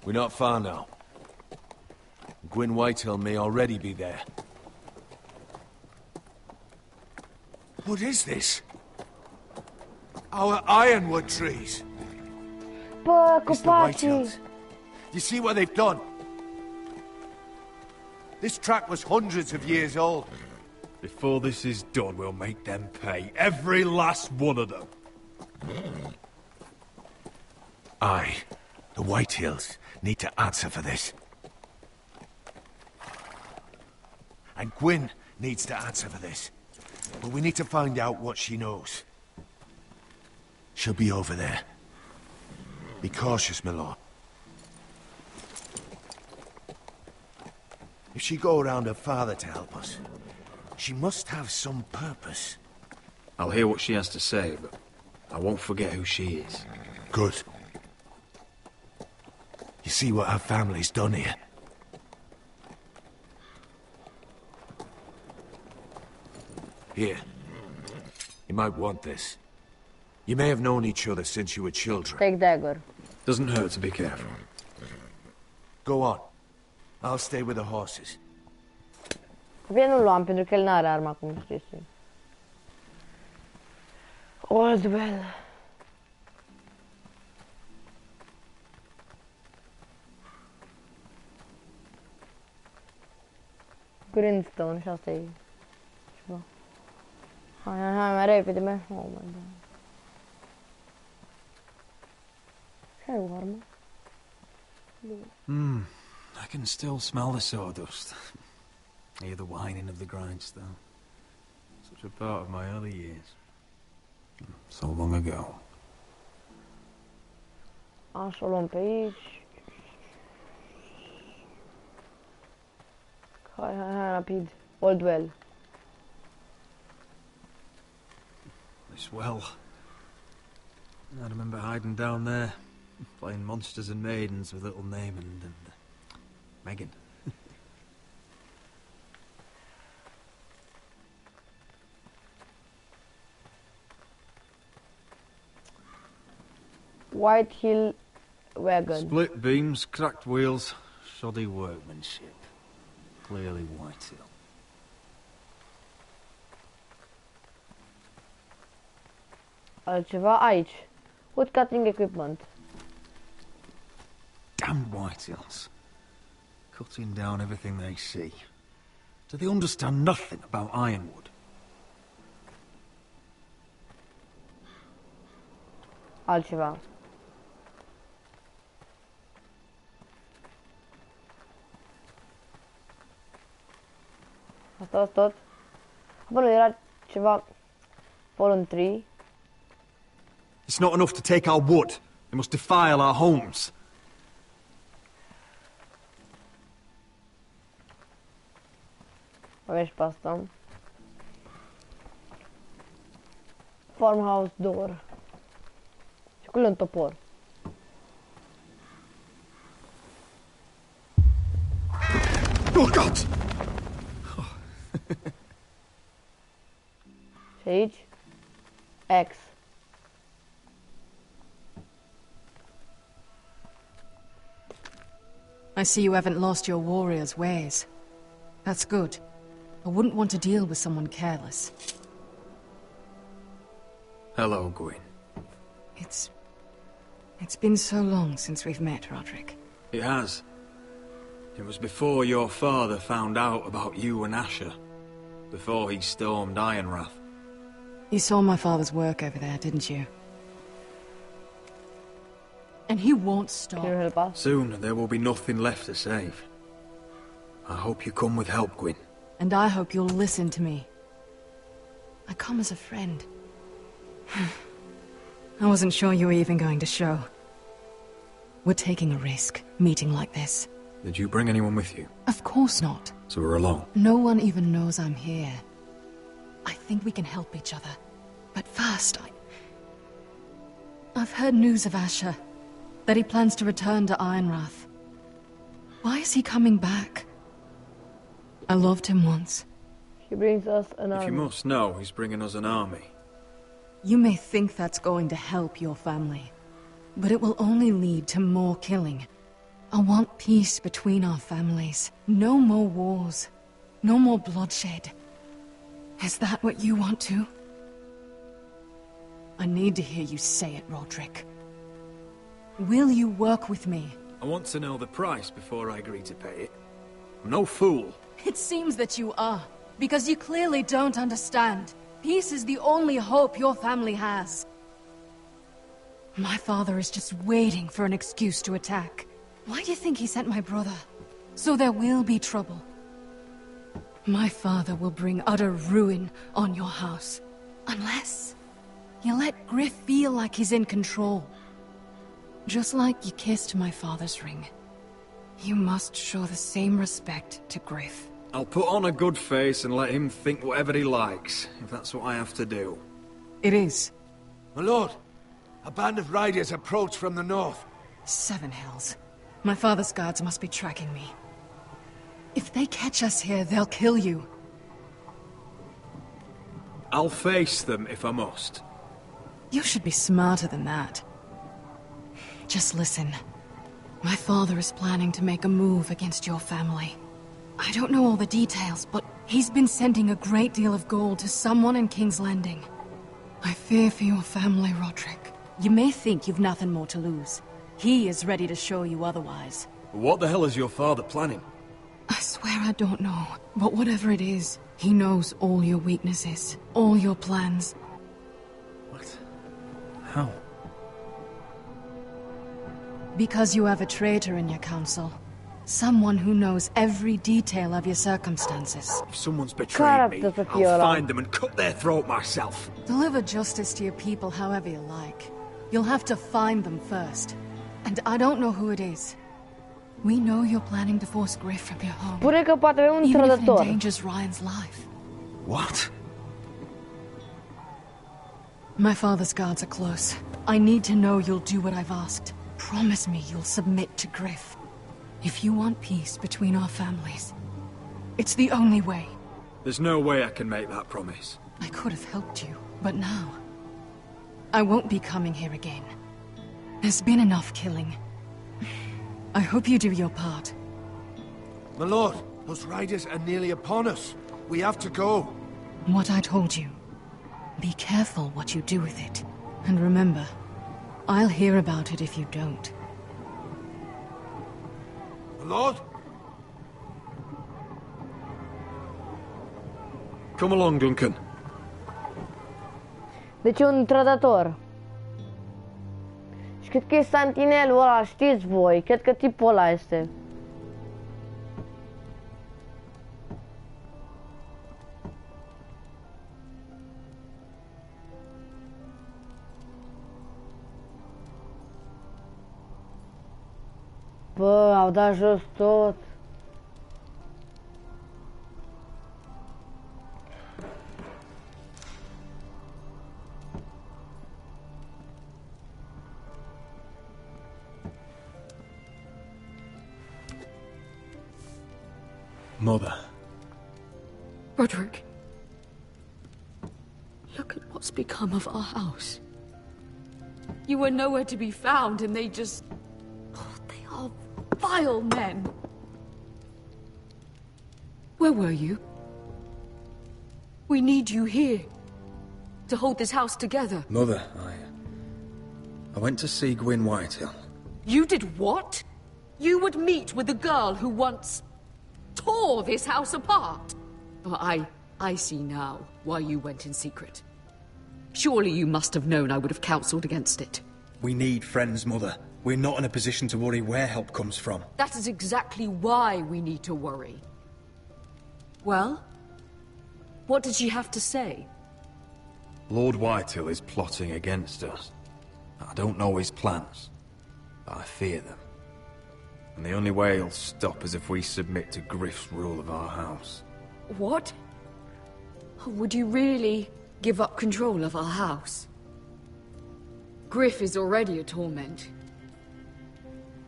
We're not far now. Gwyn Whitehill may already be there. What is this? Our ironwood trees. Bă, It's the copacii. Whitehills. You see what they've done? This track was hundreds of years old. Before this is done, we'll make them pay. Every last one of them. Aye. The Whitehills need to answer for this. And Gwyn needs to answer for this. But we need to find out what she knows. She'll be over there. Be cautious, my lord. If she go around her father to help us, she must have some purpose. I'll hear what she has to say, but I won't forget who she is. Good. You see what our family's done here? Here. You might want this. You may have known each other since you were children. Take dagger. Doesn't hurt to be careful. Go on. I'll stay with the horses. Bine, nu luam, pentru că el n-are arma, cum știți. Old well. Grindstone și asta e ceva. Hai, mai repede, mă. Oh my god. Ce ai o armă? I can still smell the sawdust. Hear the whining of the grindstone. Such a part of my early years. So long ago. Așa o luăm pe aici. Hai, rapid. Old well. This well. I remember hiding down there, playing monsters and maidens with little Naaman and Megan. Whitehill wagon. Split beams, cracked wheels, shoddy workmanship. Clearly Whitehill. Altceva aici. Wood cutting equipment. Damned Whitehills. Cutting down everything they see. Do they understand nothing about ironwood? Altceva. Asta tot. Bă, nu era ceva fallen tree. It's not enough to take our wood. They must defile our homes. Aveți pe asta. Farmhouse door. Și cu un topor. Oh, God! Și aici? X. I see you haven't lost your warrior's ways. That's good. I wouldn't want to deal with someone careless. Hello, Gwyn. It's been so long since we've met, Roderick. It has. It was before your father found out about you and Asher. Before he stormed Ironrath. You saw my father's work over there, didn't you? And he won't stop. Soon there will be nothing left to save. I hope you come with help, Gwyn. And I hope you'll listen to me. I come as a friend. I wasn't sure you were even going to show. We're taking a risk, meeting like this. Did you bring anyone with you? Of course not. So we're alone? No one even knows I'm here. I think we can help each other. But first, I've heard news of Asher. That he plans to return to Ironrath. Why is he coming back? I loved him once. He brings us an army. If you must know, he's bringing us an army. You may think that's going to help your family, but it will only lead to more killing. I want peace between our families. No more wars. No more bloodshed. Is that what you want too? I need to hear you say it, Roderick. Will you work with me? I want to know the price before I agree to pay it. I'm no fool. It seems that you are, because you clearly don't understand. Peace is the only hope your family has. My father is just waiting for an excuse to attack. Why do you think he sent my brother? So there will be trouble. My father will bring utter ruin on your house. Unless you let Griff feel like he's in control. Just like you kissed my father's ring. You must show the same respect to Griff. I'll put on a good face and let him think whatever he likes, if that's what I have to do. It is. My lord, a band of riders approach from the north. 7 Hells. My father's guards must be tracking me. If they catch us here, they'll kill you. I'll face them if I must. You should be smarter than that. Just listen. My father is planning to make a move against your family. I don't know all the details, but he's been sending a great deal of gold to someone in King's Landing. I fear for your family, Roderick. You may think you've nothing more to lose. He is ready to show you otherwise. What the hell is your father planning? I swear I don't know, but whatever it is, he knows all your weaknesses, all your plans. What? How? Because you have a traitor in your council. Someone who knows every detail of your circumstances. If someone's betrayed me, I'll find them and cut their throat myself. Deliver justice to your people however you like. You'll have to find them first. And I don't know who it is. We know you're planning to force Griff from your home. Pune că poate avea un Even if it trădător. endangers Ryan's life. What? My father's guards are close. I need to know you'll do what I've asked. Promise me you'll submit to Griff. If you want peace between our families, it's the only way. There's no way I can make that promise. I could have helped you, but now, I won't be coming here again. There's been enough killing. I hope you do your part. My lord, those riders are nearly upon us. We have to go. What I told you. Be careful what you do with it. And remember, I'll hear about it if you don't. My lord? Come along, Duncan. Deci e un trădător. Și cred că e santinelul ăla, știți voi. Cred că tipul ăla este. Bă, au dat jos tot. Mother. Roderick. Look at what's become of our house. You were nowhere to be found, and they just... Oh, they are vile men. Where were you? We need you here. To hold this house together. Mother, I went to see Gwyn Whitehill. You did what? You would meet with the girl who once tore this house apart. Oh, I see now why you went in secret. Surely you must have known I would have counseled against it. We need friends, Mother. We're not in a position to worry where help comes from. That is exactly why we need to worry. Well, what did she have to say? Lord Whitehill is plotting against us. I don't know his plans, but I fear them. And the only way he'll stop is if we submit to Griff's rule of our house. What? Would you really give up control of our house? Griff is already a torment.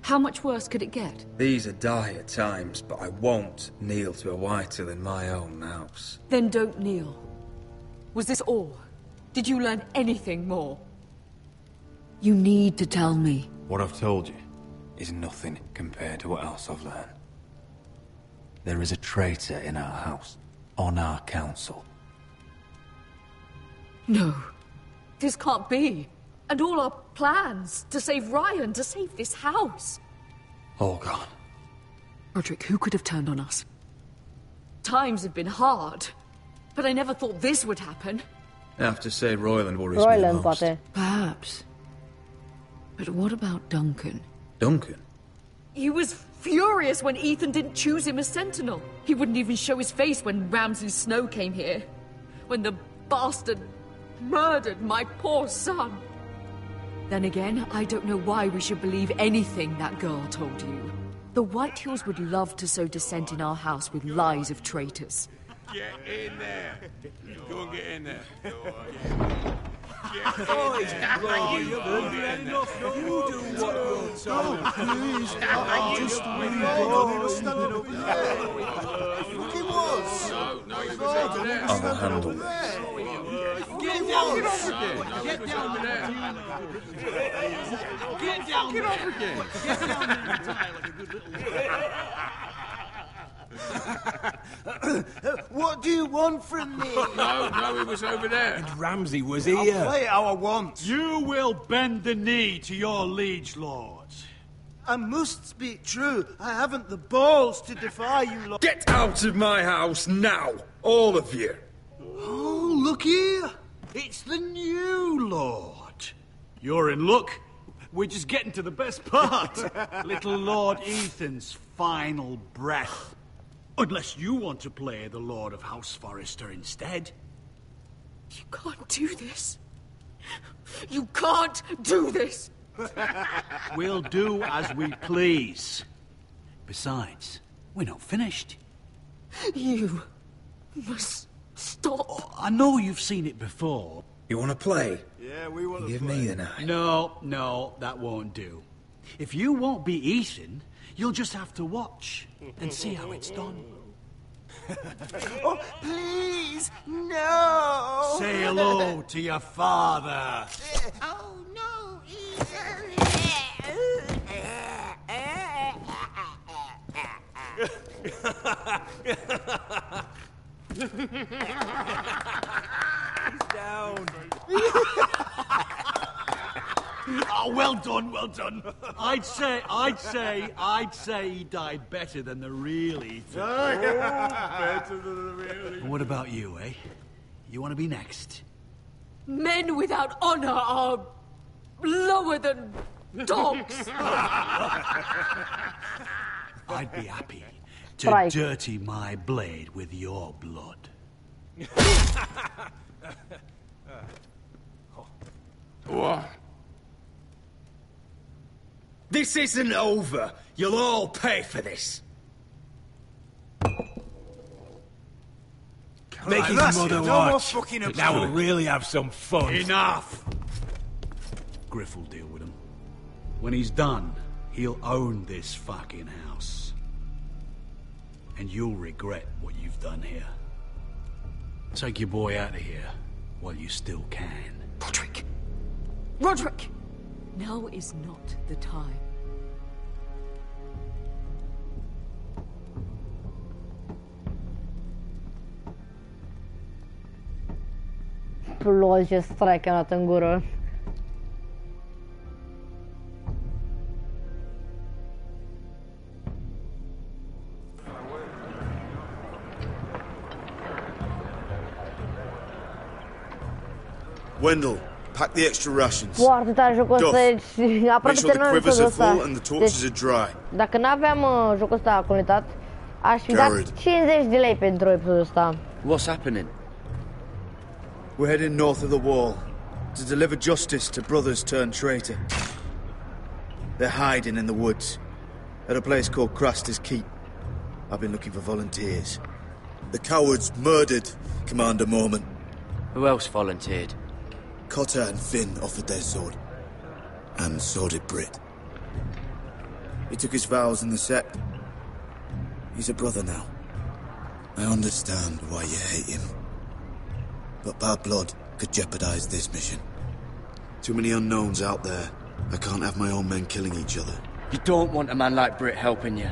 How much worse could it get? These are dire times, but I won't kneel to a Whitehill in my own house. Then don't kneel. Was this all? Did you learn anything more? You need to tell me. What I've told you is nothing compared to what else I've learned. There is a traitor in our house, on our council. No, this can't be. And all our plans to save Ryan, to save this house. All gone. Roderick, who could have turned on us? Times have been hard, but I never thought this would happen. I have to say Royland worries me the most. Perhaps. But what about Duncan? Duncan? He was furious when Ethan didn't choose him as Sentinel. He wouldn't even show his face when Ramsay Snow came here. When the bastard murdered my poor son. Then again, I don't know why we should believe anything that girl told you. The Whitehills would love to sow dissent in our house with lies of traitors. Get in there. Go and get in there. I'll handle this. Get down! Get down there! Get down! Get over again! Get down there and die like a good little... What do you want from me? No, it was over there. And Ramsay was I'll play how I want. You will bend the knee to your liege lord. I must speak true. I haven't the balls to defy you, Lord. Get out of my house now, all of you. Oh, look here. It's the new lord. You're in luck. We're just getting to the best part. Little Lord Ethan's final breath. Unless you want to play the Lord of House Forrester instead. You can't do this. You can't do this. We'll do as we please. Besides, we're not finished. You must stop. Oh, I know you've seen it before. You want to play? Yeah, we want to Give play. me the knife. No, that won't do. If you won't be Ethan, you'll just have to watch and see how it's done. Oh, please, no! Say hello to your father. Oh, no, Down. Oh, well done. I'd say he died better than the real Ethan. Better than the real And what about you, eh? You want to be next? Men without honor are lower than dogs. I'd be happy to dirty my blade with your blood. What? This isn't over. You'll all pay for this. Making Right, mother no watch. more fucking about. Now we'll really have some fun. Enough! Griff will deal with him. When he's done, he'll own this fucking house. And you'll regret what you've done here. Take your boy out of here while you still can. Roderick! Roderick! Now is not the time. Lol, ce strike a dat în gură. Wendell, pack the extra rations. Foarte tare jocul ăsta, deci Make aproape sure the terminăm quivers episodul are ăsta. full and the torches Deci, are dry. dacă n-aveam jocul ăsta actualizat, aș fi dat Jared. 50 de lei pentru episodul ăsta. What's happening? We're heading north of the wall to deliver justice to brothers turned traitor. They're hiding in the woods at a place called Craster's Keep. I've been looking for volunteers. The cowards murdered Commander Mormon. Who else volunteered? Cotter and Finn offered their sword. And so did Britt. He took his vows in the sect. He's a brother now. I understand why you hate him. But bad blood could jeopardize this mission. Too many unknowns out there. I can't have my own men killing each other. You don't want a man like Britt helping you.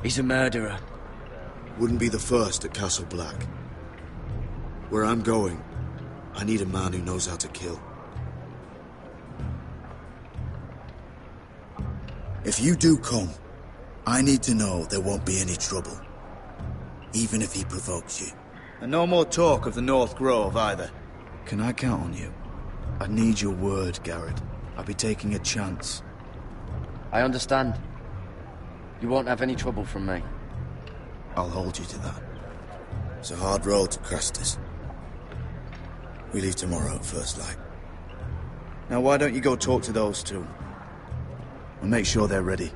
He's a murderer. Wouldn't be the first at Castle Black. Where I'm going, I need a man who knows how to kill. If you do come, I need to know there won't be any trouble. Even if he provokes you. And no more talk of the North Grove either. Can I count on you? I need your word, Garrett. I'll be taking a chance. I understand. You won't have any trouble from me. I'll hold you to that. It's a hard road to Crestus. We leave tomorrow at first light. Now why don't you go talk to those two? And make sure they're ready.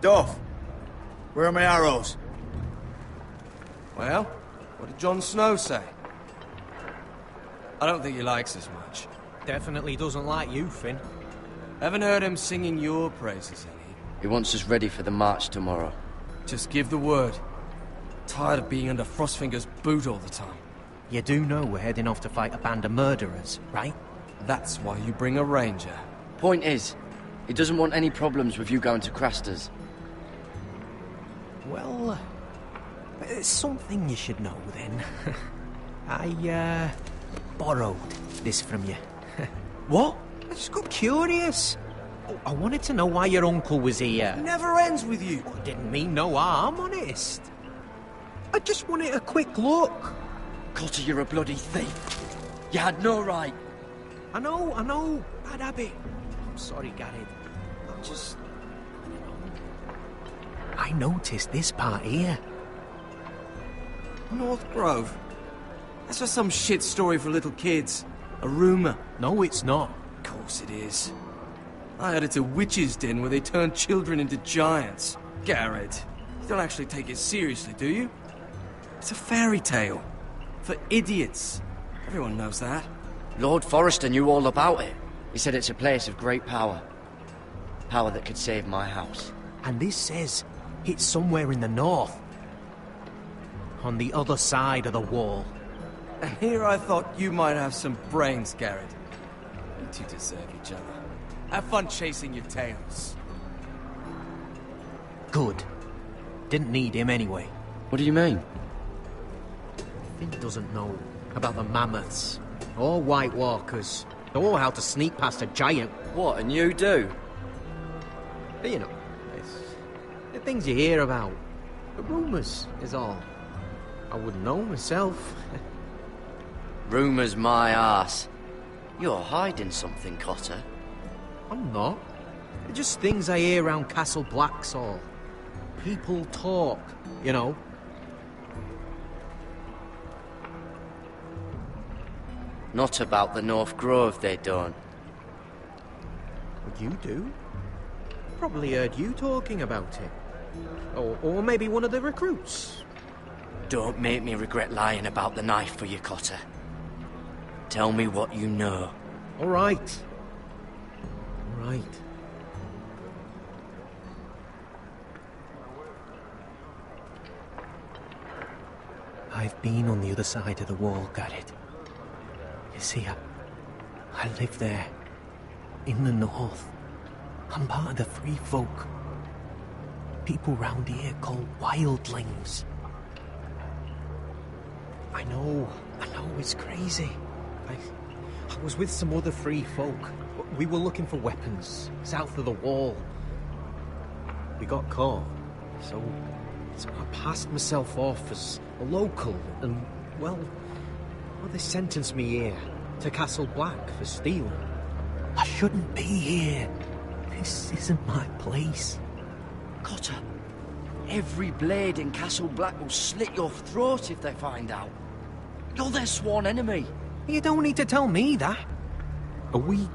Dorf! Where are my arrows? Well, what did Jon Snow say? I don't think he likes us much. Definitely doesn't like you, Finn. Haven't heard him singing your praises any. He wants us ready for the march tomorrow. Just give the word. Tired of being under Frostfinger's boot all the time. You do know we're heading off to fight a band of murderers, right? That's why you bring a ranger. Point is, he doesn't want any problems with you going to Craster's. Well, there's something you should know then. I, borrowed this from you. What? I just got curious. I wanted to know why your uncle was here. It never ends with you. I didn't mean no harm, honest. I just wanted a quick look. Cotter, you're a bloody thief. You had no right. I know. Bad habit. I'm sorry, Garrett. I'm just... I noticed this part here. North Grove? That's just some shit story for little kids. A rumor. No, it's not. Of course it is. I heard it's a witch's den where they turn children into giants. Garrett, you don't actually take it seriously, do you? It's a fairy tale. For idiots. Everyone knows that. Lord Forrester knew all about it. He said it's a place of great power. Power that could save my house. And this says it's somewhere in the north. On the other side of the wall. And here I thought you might have some brains, Garrett. You two deserve each other. Have fun chasing your tails. Good. Didn't need him anyway. What do you mean? Finn doesn't know about the mammoths, or White Walkers, or how to sneak past a giant. What, and you do? You know, it's the things you hear about. The rumours is all. I wouldn't know myself. Rumours my arse. You're hiding something, Cotter. I'm not. They're just things I hear around Castle Black's all. People talk, you know. Not about the North Grove, they don't. Would you do? Probably heard you talking about it. Or maybe one of the recruits. Don't make me regret lying about the knife for you, Cotter. Tell me what you know. All right. All right. I've been on the other side of the wall, Garrett. You see, I live there, in the north. I'm part of the free folk. People round here called wildlings. I know, it's crazy. I was with some other free folk. We were looking for weapons, south of the wall. We got caught, so I passed myself off as a local, and, well, they sentenced me here, to Castle Black, for stealing. I shouldn't be here. This isn't my place. Cotter, every blade in Castle Black will slit your throat if they find out. You're their sworn enemy. You don't need to tell me that. Are we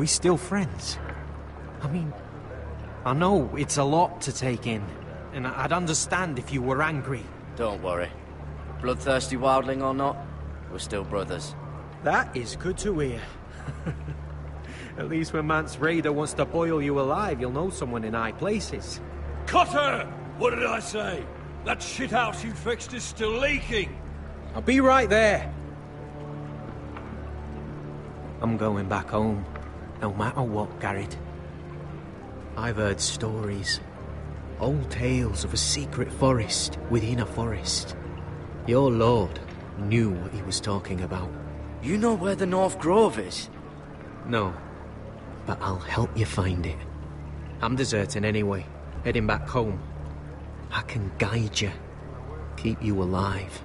still friends? I mean, I know it's a lot to take in, and I'd understand if you were angry. Don't worry. Bloodthirsty wildling or not, we're still brothers. That is good to hear. At least when Mance Raider wants to boil you alive, you'll know someone in high places. Cotter! What did I say? That shithouse you fixed is still leaking! I'll be right there. I'm going back home, no matter what, Garrett. I've heard stories. Old tales of a secret forest within a forest. Your lord knew what he was talking about. You know where the North Grove is? No, but I'll help you find it. I'm deserting anyway, heading back home. I can guide you, keep you alive.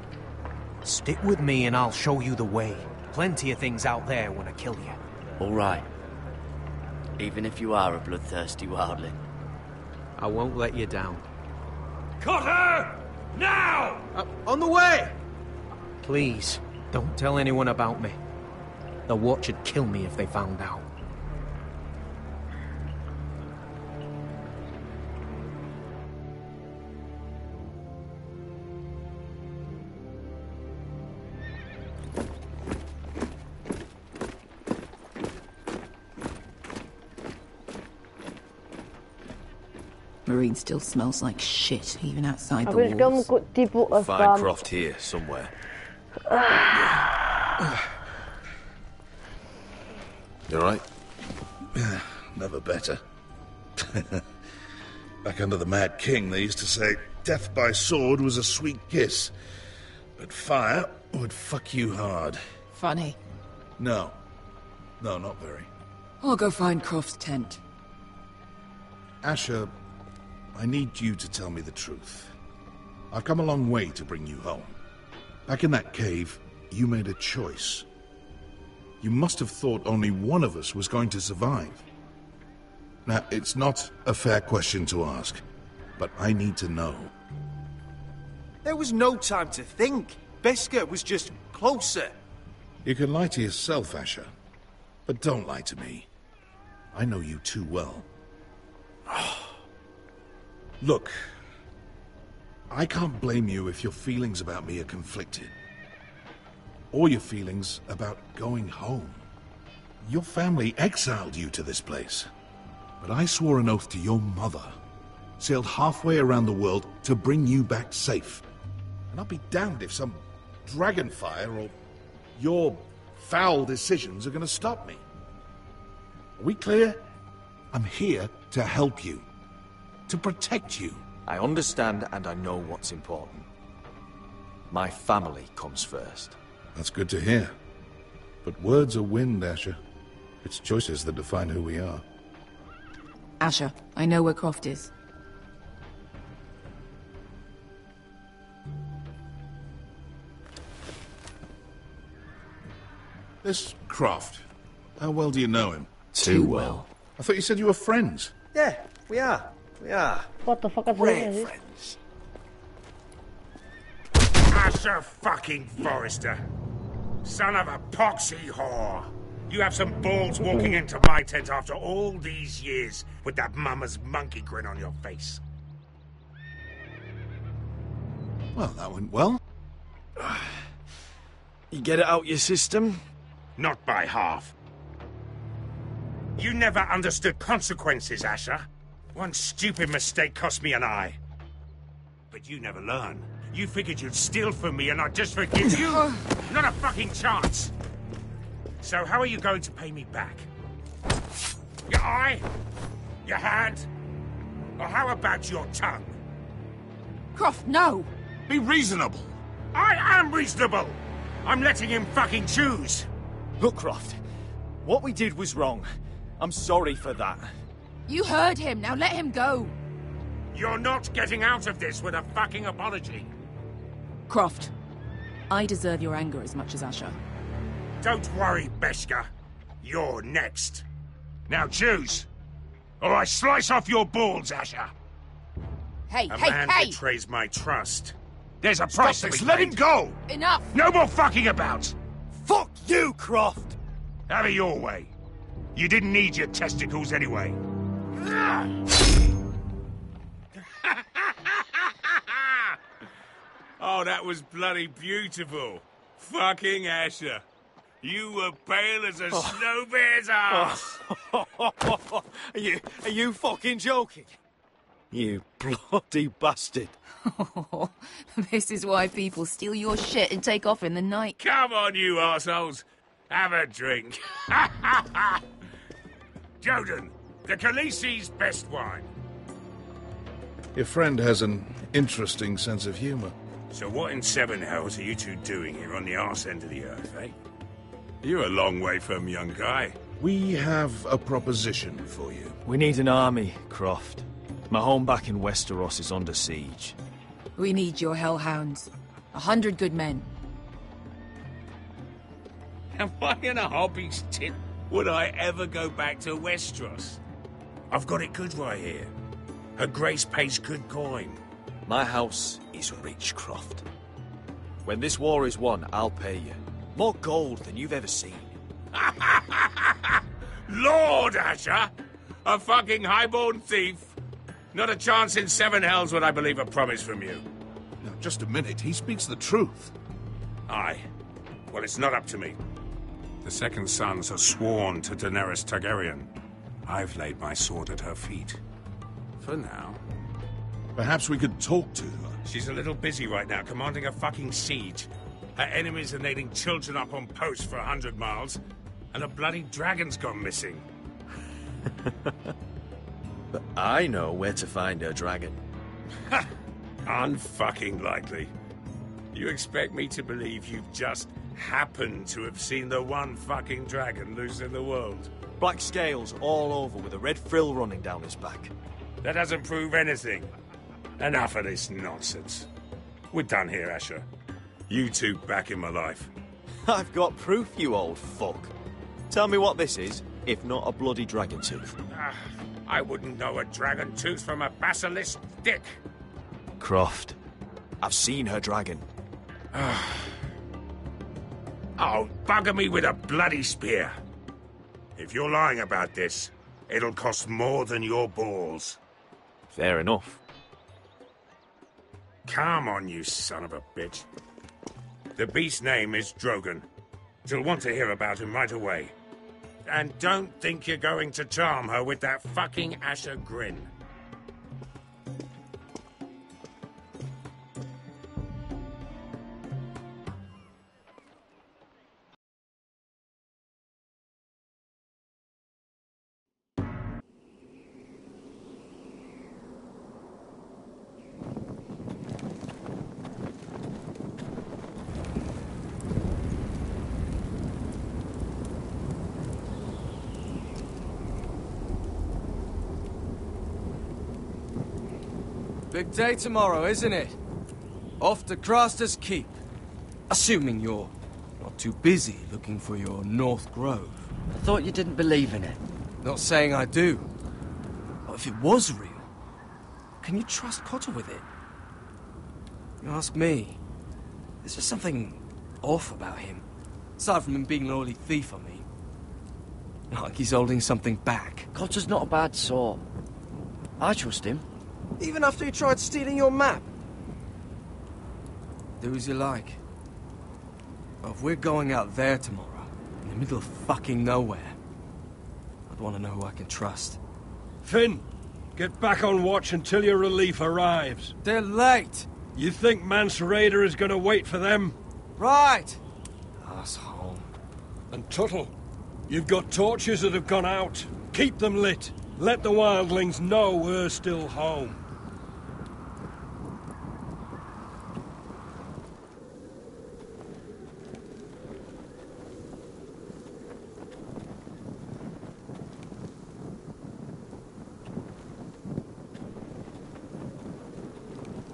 Stick with me and I'll show you the way. Plenty of things out there want to kill you. All right. Even if you are a bloodthirsty wildling. I won't let you down. Cotter! Now! On the way! Please, don't tell anyone about me. The Watch would kill me if they found out. Marine still smells like shit, even outside the walls. Find Croft here, somewhere. You alright? Never better. Back under the Mad King, they used to say death by sword was a sweet kiss, but fire would fuck you hard. Funny. No, not very. I'll go find Croft's tent. Asher, I need you to tell me the truth. I've come a long way to bring you home. Back in that cave, you made a choice. You must have thought only one of us was going to survive. Now, it's not a fair question to ask, but I need to know. There was no time to think. Beskar was just closer. You can lie to yourself, Asher, but don't lie to me. I know you too well. Look, I can't blame you if your feelings about me are conflicted. Or your feelings about going home. Your family exiled you to this place. But I swore an oath to your mother. Sailed halfway around the world to bring you back safe. And I'll be damned if some dragonfire or your foul decisions are going to stop me. Are we clear? I'm here to help you. To protect you. I understand and I know what's important. My family comes first. That's good to hear. But words are wind, Asher. It's choices that define who we are. Asher, I know where Croft is. This Croft, how well do you know him? Too well. I thought you said you were friends. Yeah, we are. We are. What the fuck is Rare this? friends. Asher fucking Forrester. Son of a poxy whore. You have some balls walking into my tent after all these years with that mama's monkey grin on your face. Well, that went well. You get it out your system? Not by half. You never understood consequences, Asher. One stupid mistake cost me an eye. But you never learn. You figured you'd steal from me and I'd just forgive you? Not a fucking chance! So how are you going to pay me back? Your eye? Your hand? Or how about your tongue? Croft, no! Be reasonable! I am reasonable! I'm letting him fucking choose! Look, Croft, what we did was wrong. I'm sorry for that. You heard him, now let him go! You're not getting out of this with a fucking apology! Croft, I deserve your anger as much as Asher. Don't worry, Beskha. You're next. Now choose, or I slice off your balls, Asher. Hey, A hey, man hey! betrays my trust. There's a price to be paid. Let him go! Enough! No more fucking about! Fuck you, Croft! Have it your way. You didn't need your testicles anyway. Oh, that was bloody beautiful. Fucking Asher. You were pale as a snow bear's ass. Are you fucking joking? You bloody bastard. This is why people steal your shit and take off in the night. Come on, you arseholes. Have a drink. Joden, the Khaleesi's best wine. Your friend has an interesting sense of humor. So what in seven hells are you two doing here on the arse end of the earth, eh? You're a long way from, young guy. We have a proposition for you. We need an army, Croft. My home back in Westeros is under siege. We need your hellhounds. 100 good men. Am I in a hobby's tit? Would I ever go back to Westeros? I've got it good right here. Her Grace pays good coin. My house is rich, Croft. When this war is won, I'll pay you. More gold than you've ever seen. Lord Asher! A fucking highborn thief! Not a chance in seven hells would I believe a promise from you. Now, just a minute. He speaks the truth. Aye. Well, it's not up to me. The second sons are sworn to Daenerys Targaryen. I've laid my sword at her feet. For now. Perhaps we could talk to her. She's a little busy right now, commanding a fucking siege. Her enemies are nailing children up on posts for 100 miles, and a bloody dragon's gone missing. But I know where to find her dragon. Unfucking likely. You expect me to believe you've just happened to have seen the one fucking dragon loose in the world? Black scales all over with a red frill running down his back. That doesn't prove anything. Enough of this nonsense. We're done here, Asher. You two back in my life. I've got proof, you old fuck. Tell me what this is, if not a bloody dragon tooth. I wouldn't know a dragon tooth from a basilisk dick. Croft, I've seen her dragon. Oh, bugger me with a bloody spear. If you're lying about this, it'll cost more than your balls. Fair enough. Come on, you son of a bitch. The beast's name is Drogon. She'll want to hear about him right away. And don't think you're going to charm her with that fucking Asher grin. Big day tomorrow, isn't it? Off to Craster's Keep. Assuming you're not too busy looking for your North Grove. I thought you didn't believe in it. Not saying I do. But if it was real, can you trust Potter with it? You ask me, there's just something off about him. Aside from him being an oily thief, I mean. Like he's holding something back. Cotter's not a bad sort. I trust him. Even after he tried stealing your map? Do as you like. But if we're going out there tomorrow, in the middle of fucking nowhere, I'd want to know who I can trust. Finn, get back on watch until your relief arrives. They're late! You think Mance Rayder is gonna wait for them? Right! Asshole. And Tuttle, you've got torches that have gone out. Keep them lit. Let the wildlings know we're still home.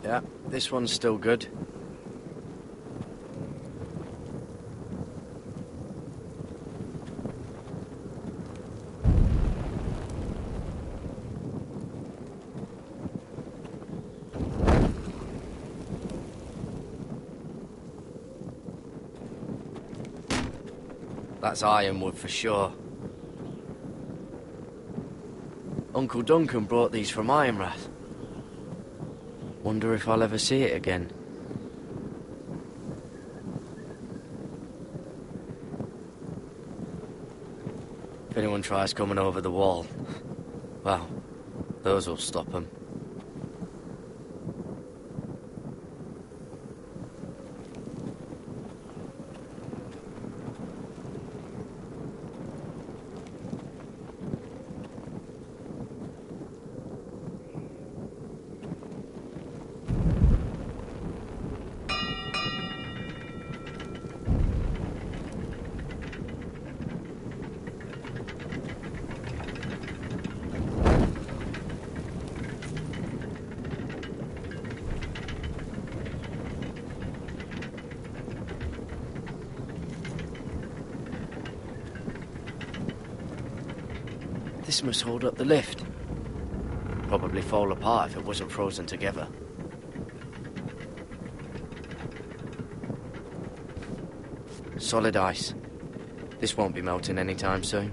Yeah, this one's still good. That's ironwood for sure. Uncle Duncan brought these from Ironrath. Wonder if I'll ever see it again. If anyone tries coming over the wall, well, those will stop them. This must hold up the lift. Probably fall apart if it wasn't frozen together. Solid ice. This won't be melting anytime soon.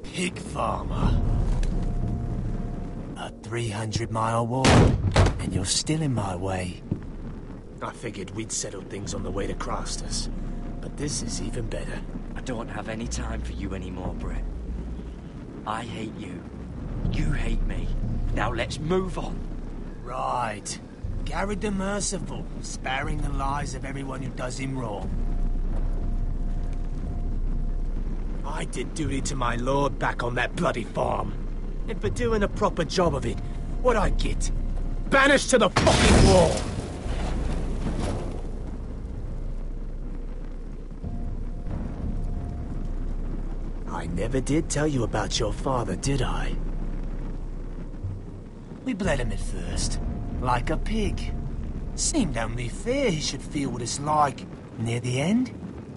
Pig farmer. A 300-mile walk, and you're still in my way. I figured we'd settled things on the way to Crossters, but this is even better. I don't have any time for you anymore, Brett. I hate you. You hate me. Now let's move on. Right. Garrett the Merciful, sparing the lives of everyone who does him wrong. I did duty to my lord back on that bloody farm. And for doing a proper job of it, what'd I get? Banished to the fucking wall! I never did tell you about your father, did I? We bled him at first, like a pig. Seemed only fair he should feel what it's like. Near the end,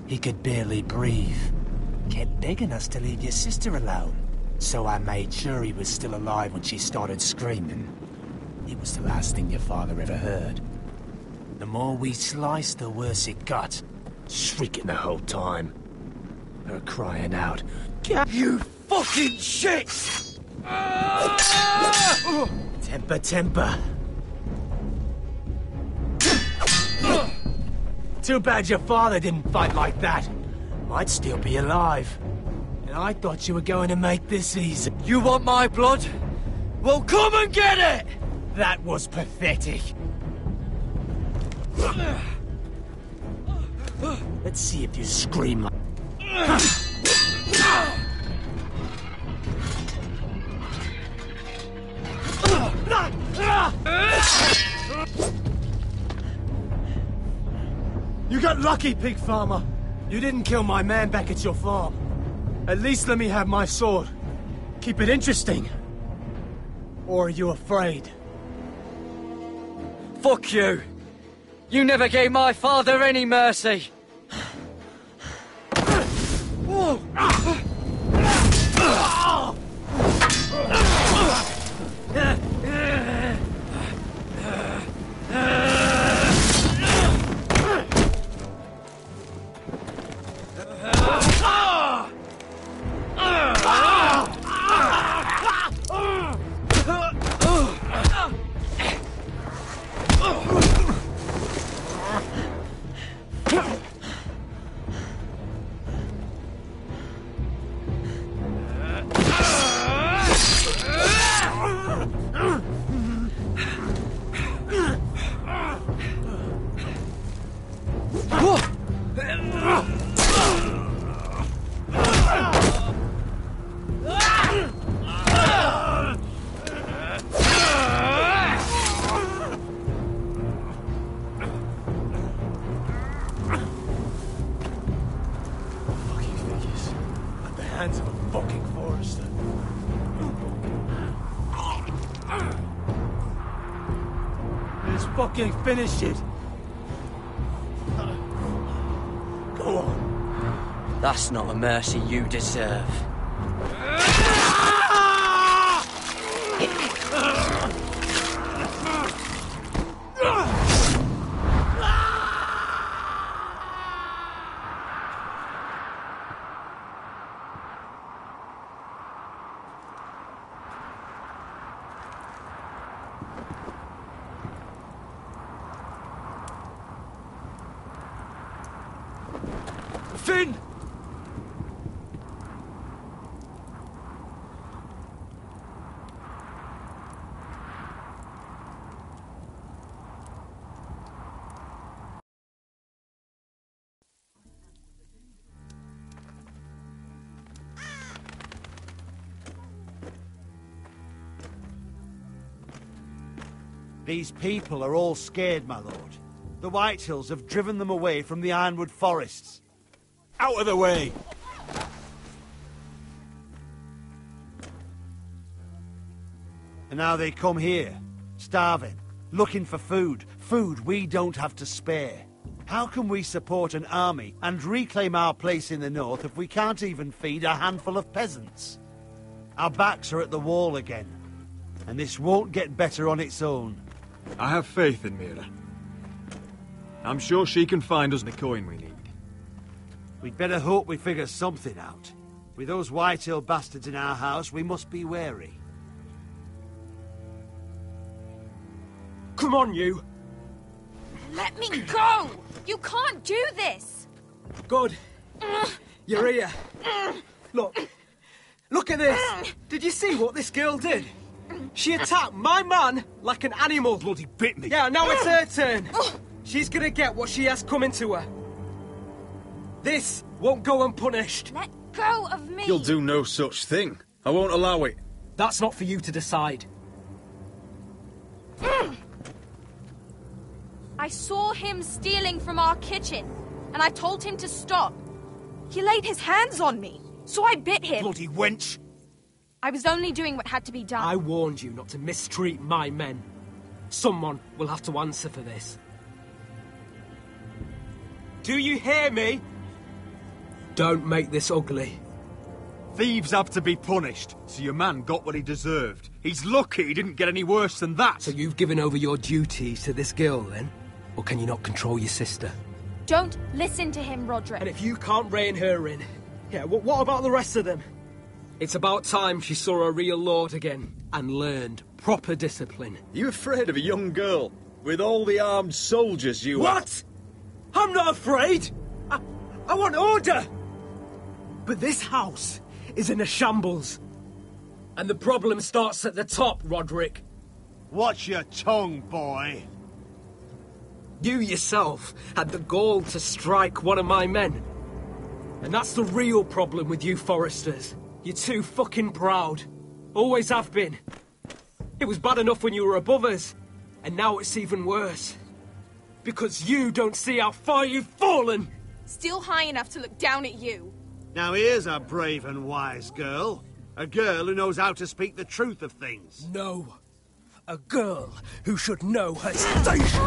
he could barely breathe. Kept begging us to leave your sister alone. So I made sure he was still alive when she started screaming. It was the last thing your father ever heard. The more we sliced, the worse it got. Shrieking the whole time. Her crying out, "You fucking shit!" Temper, temper. Too bad your father didn't fight like that. Might still be alive. And I thought you were going to make this easy. You want my blood? Well, come and get it! That was pathetic. Let's see if you scream like... You got lucky, pig farmer. You didn't kill my man back at your farm. At least let me have my sword. Keep it interesting. Or are you afraid? Fuck you! You never gave my father any mercy! hands of a fucking forester. Let's fucking finish it. Go on. That's not a mercy you deserve. Finn! These people are all scared, my lord. The Whitehills have driven them away from the Ironwood forests. Out of the way! And now they come here, starving, looking for food. Food we don't have to spare. How can we support an army and reclaim our place in the north if we can't even feed a handful of peasants? Our backs are at the wall again, and this won't get better on its own. I have faith in Mira. I'm sure she can find us the coin we need. We'd better hope we figure something out. With those Whitehill bastards in our house, we must be wary. Come on, you! Let me go! You can't do this! Good. You're here. Look at this! Did you see what this girl did? She attacked my man like an animal. Bloody bit me. Yeah, now it's her turn. She's gonna get what she has coming to her. This won't go unpunished. Let go of me! You'll do no such thing. I won't allow it. That's not for you to decide. I saw him stealing from our kitchen, and I told him to stop. He laid his hands on me, so I bit him. Bloody wench! I was only doing what had to be done. I warned you not to mistreat my men. Someone will have to answer for this. Do you hear me? Don't make this ugly. Thieves have to be punished, so your man got what he deserved. He's lucky he didn't get any worse than that. So you've given over your duties to this girl, then? Or can you not control your sister? Don't listen to him, Roderick. And if you can't rein her in, yeah, what about the rest of them? It's about time she saw a real lord again and learned proper discipline. You afraid of a young girl with all the armed soldiers you have? What? I'm not afraid! I want order! But this house is in a shambles. And the problem starts at the top, Roderick. Watch your tongue, boy. You yourself had the gall to strike one of my men. And that's the real problem with you Foresters. You're too fucking proud. Always have been. It was bad enough when you were above us. And now it's even worse. Because you don't see how far you've fallen! Still high enough to look down at you. Now here's a brave and wise girl. A girl who knows how to speak the truth of things. No. A girl who should know her station!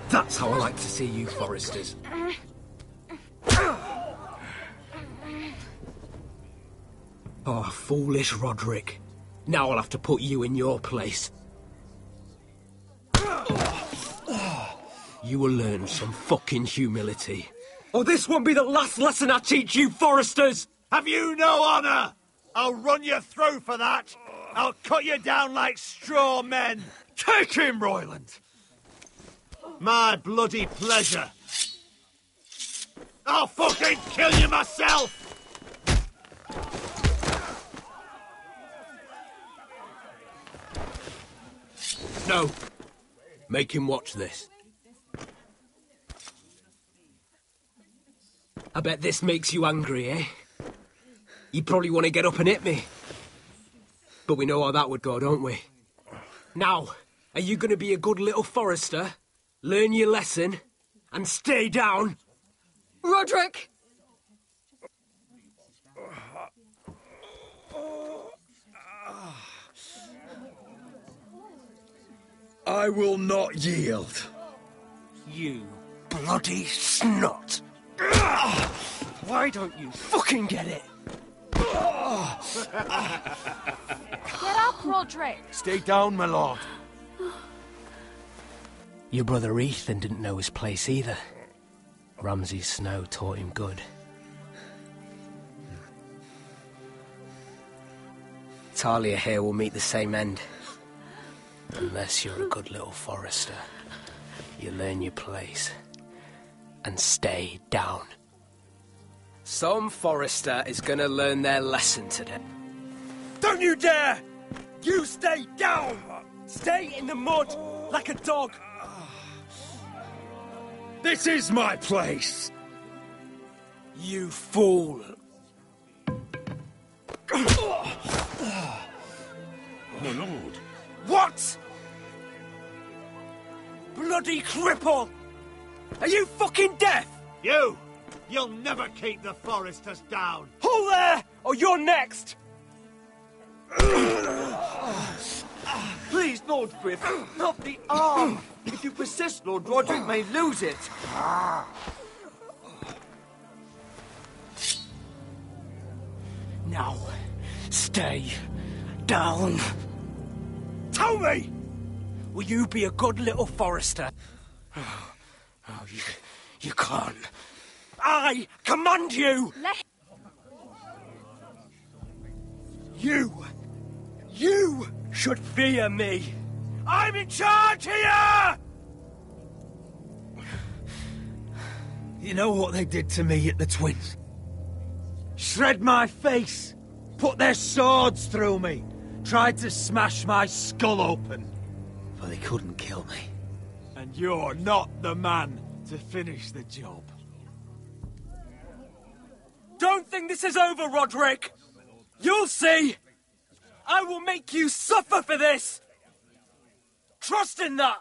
That's how I like to see you, Foresters. Oh, foolish Roderick. Now I'll have to put you in your place. You will learn some fucking humility. Or this won't be the last lesson I teach you, Foresters! Have you no honour? I'll run you through for that. I'll cut you down like straw men. Take him, Royland! My bloody pleasure. I'll fucking kill you myself! No. Make him watch this. I bet this makes you angry, eh? You probably want to get up and hit me. But we know how that would go, don't we? Now, are you going to be a good little Forester, learn your lesson, and stay down? Roderick! I will not yield. You bloody snot! Why don't you fucking get it? Get up, Roderick! Stay down, my lord. Your brother Ethan didn't know his place either. Ramsay's snow taught him good. Talia here will meet the same end. Unless you're a good little forester. You learn your place. And stay down. Some forester is gonna learn their lesson today. Don't you dare! You stay down! Stay in the mud like a dog! This is my place! You fool! My lord. What? Bloody cripple! Are you fucking deaf? You'll never keep the foresters down! Hold there, or you're next! Please, Lord Griff, not the arm! If you persist, Lord Roderick may lose it. Now, stay down. Tell me! Will you be a good little forester? You can't. I command you! You should fear me! I'm in charge here! You know what they did to me at the Twins? Shred my face, put their swords through me, tried to smash my skull open. But they couldn't kill me. And you're not the man to finish the job. Don't think this is over, Roderick! You'll see! I will make you suffer for this! Trust in that!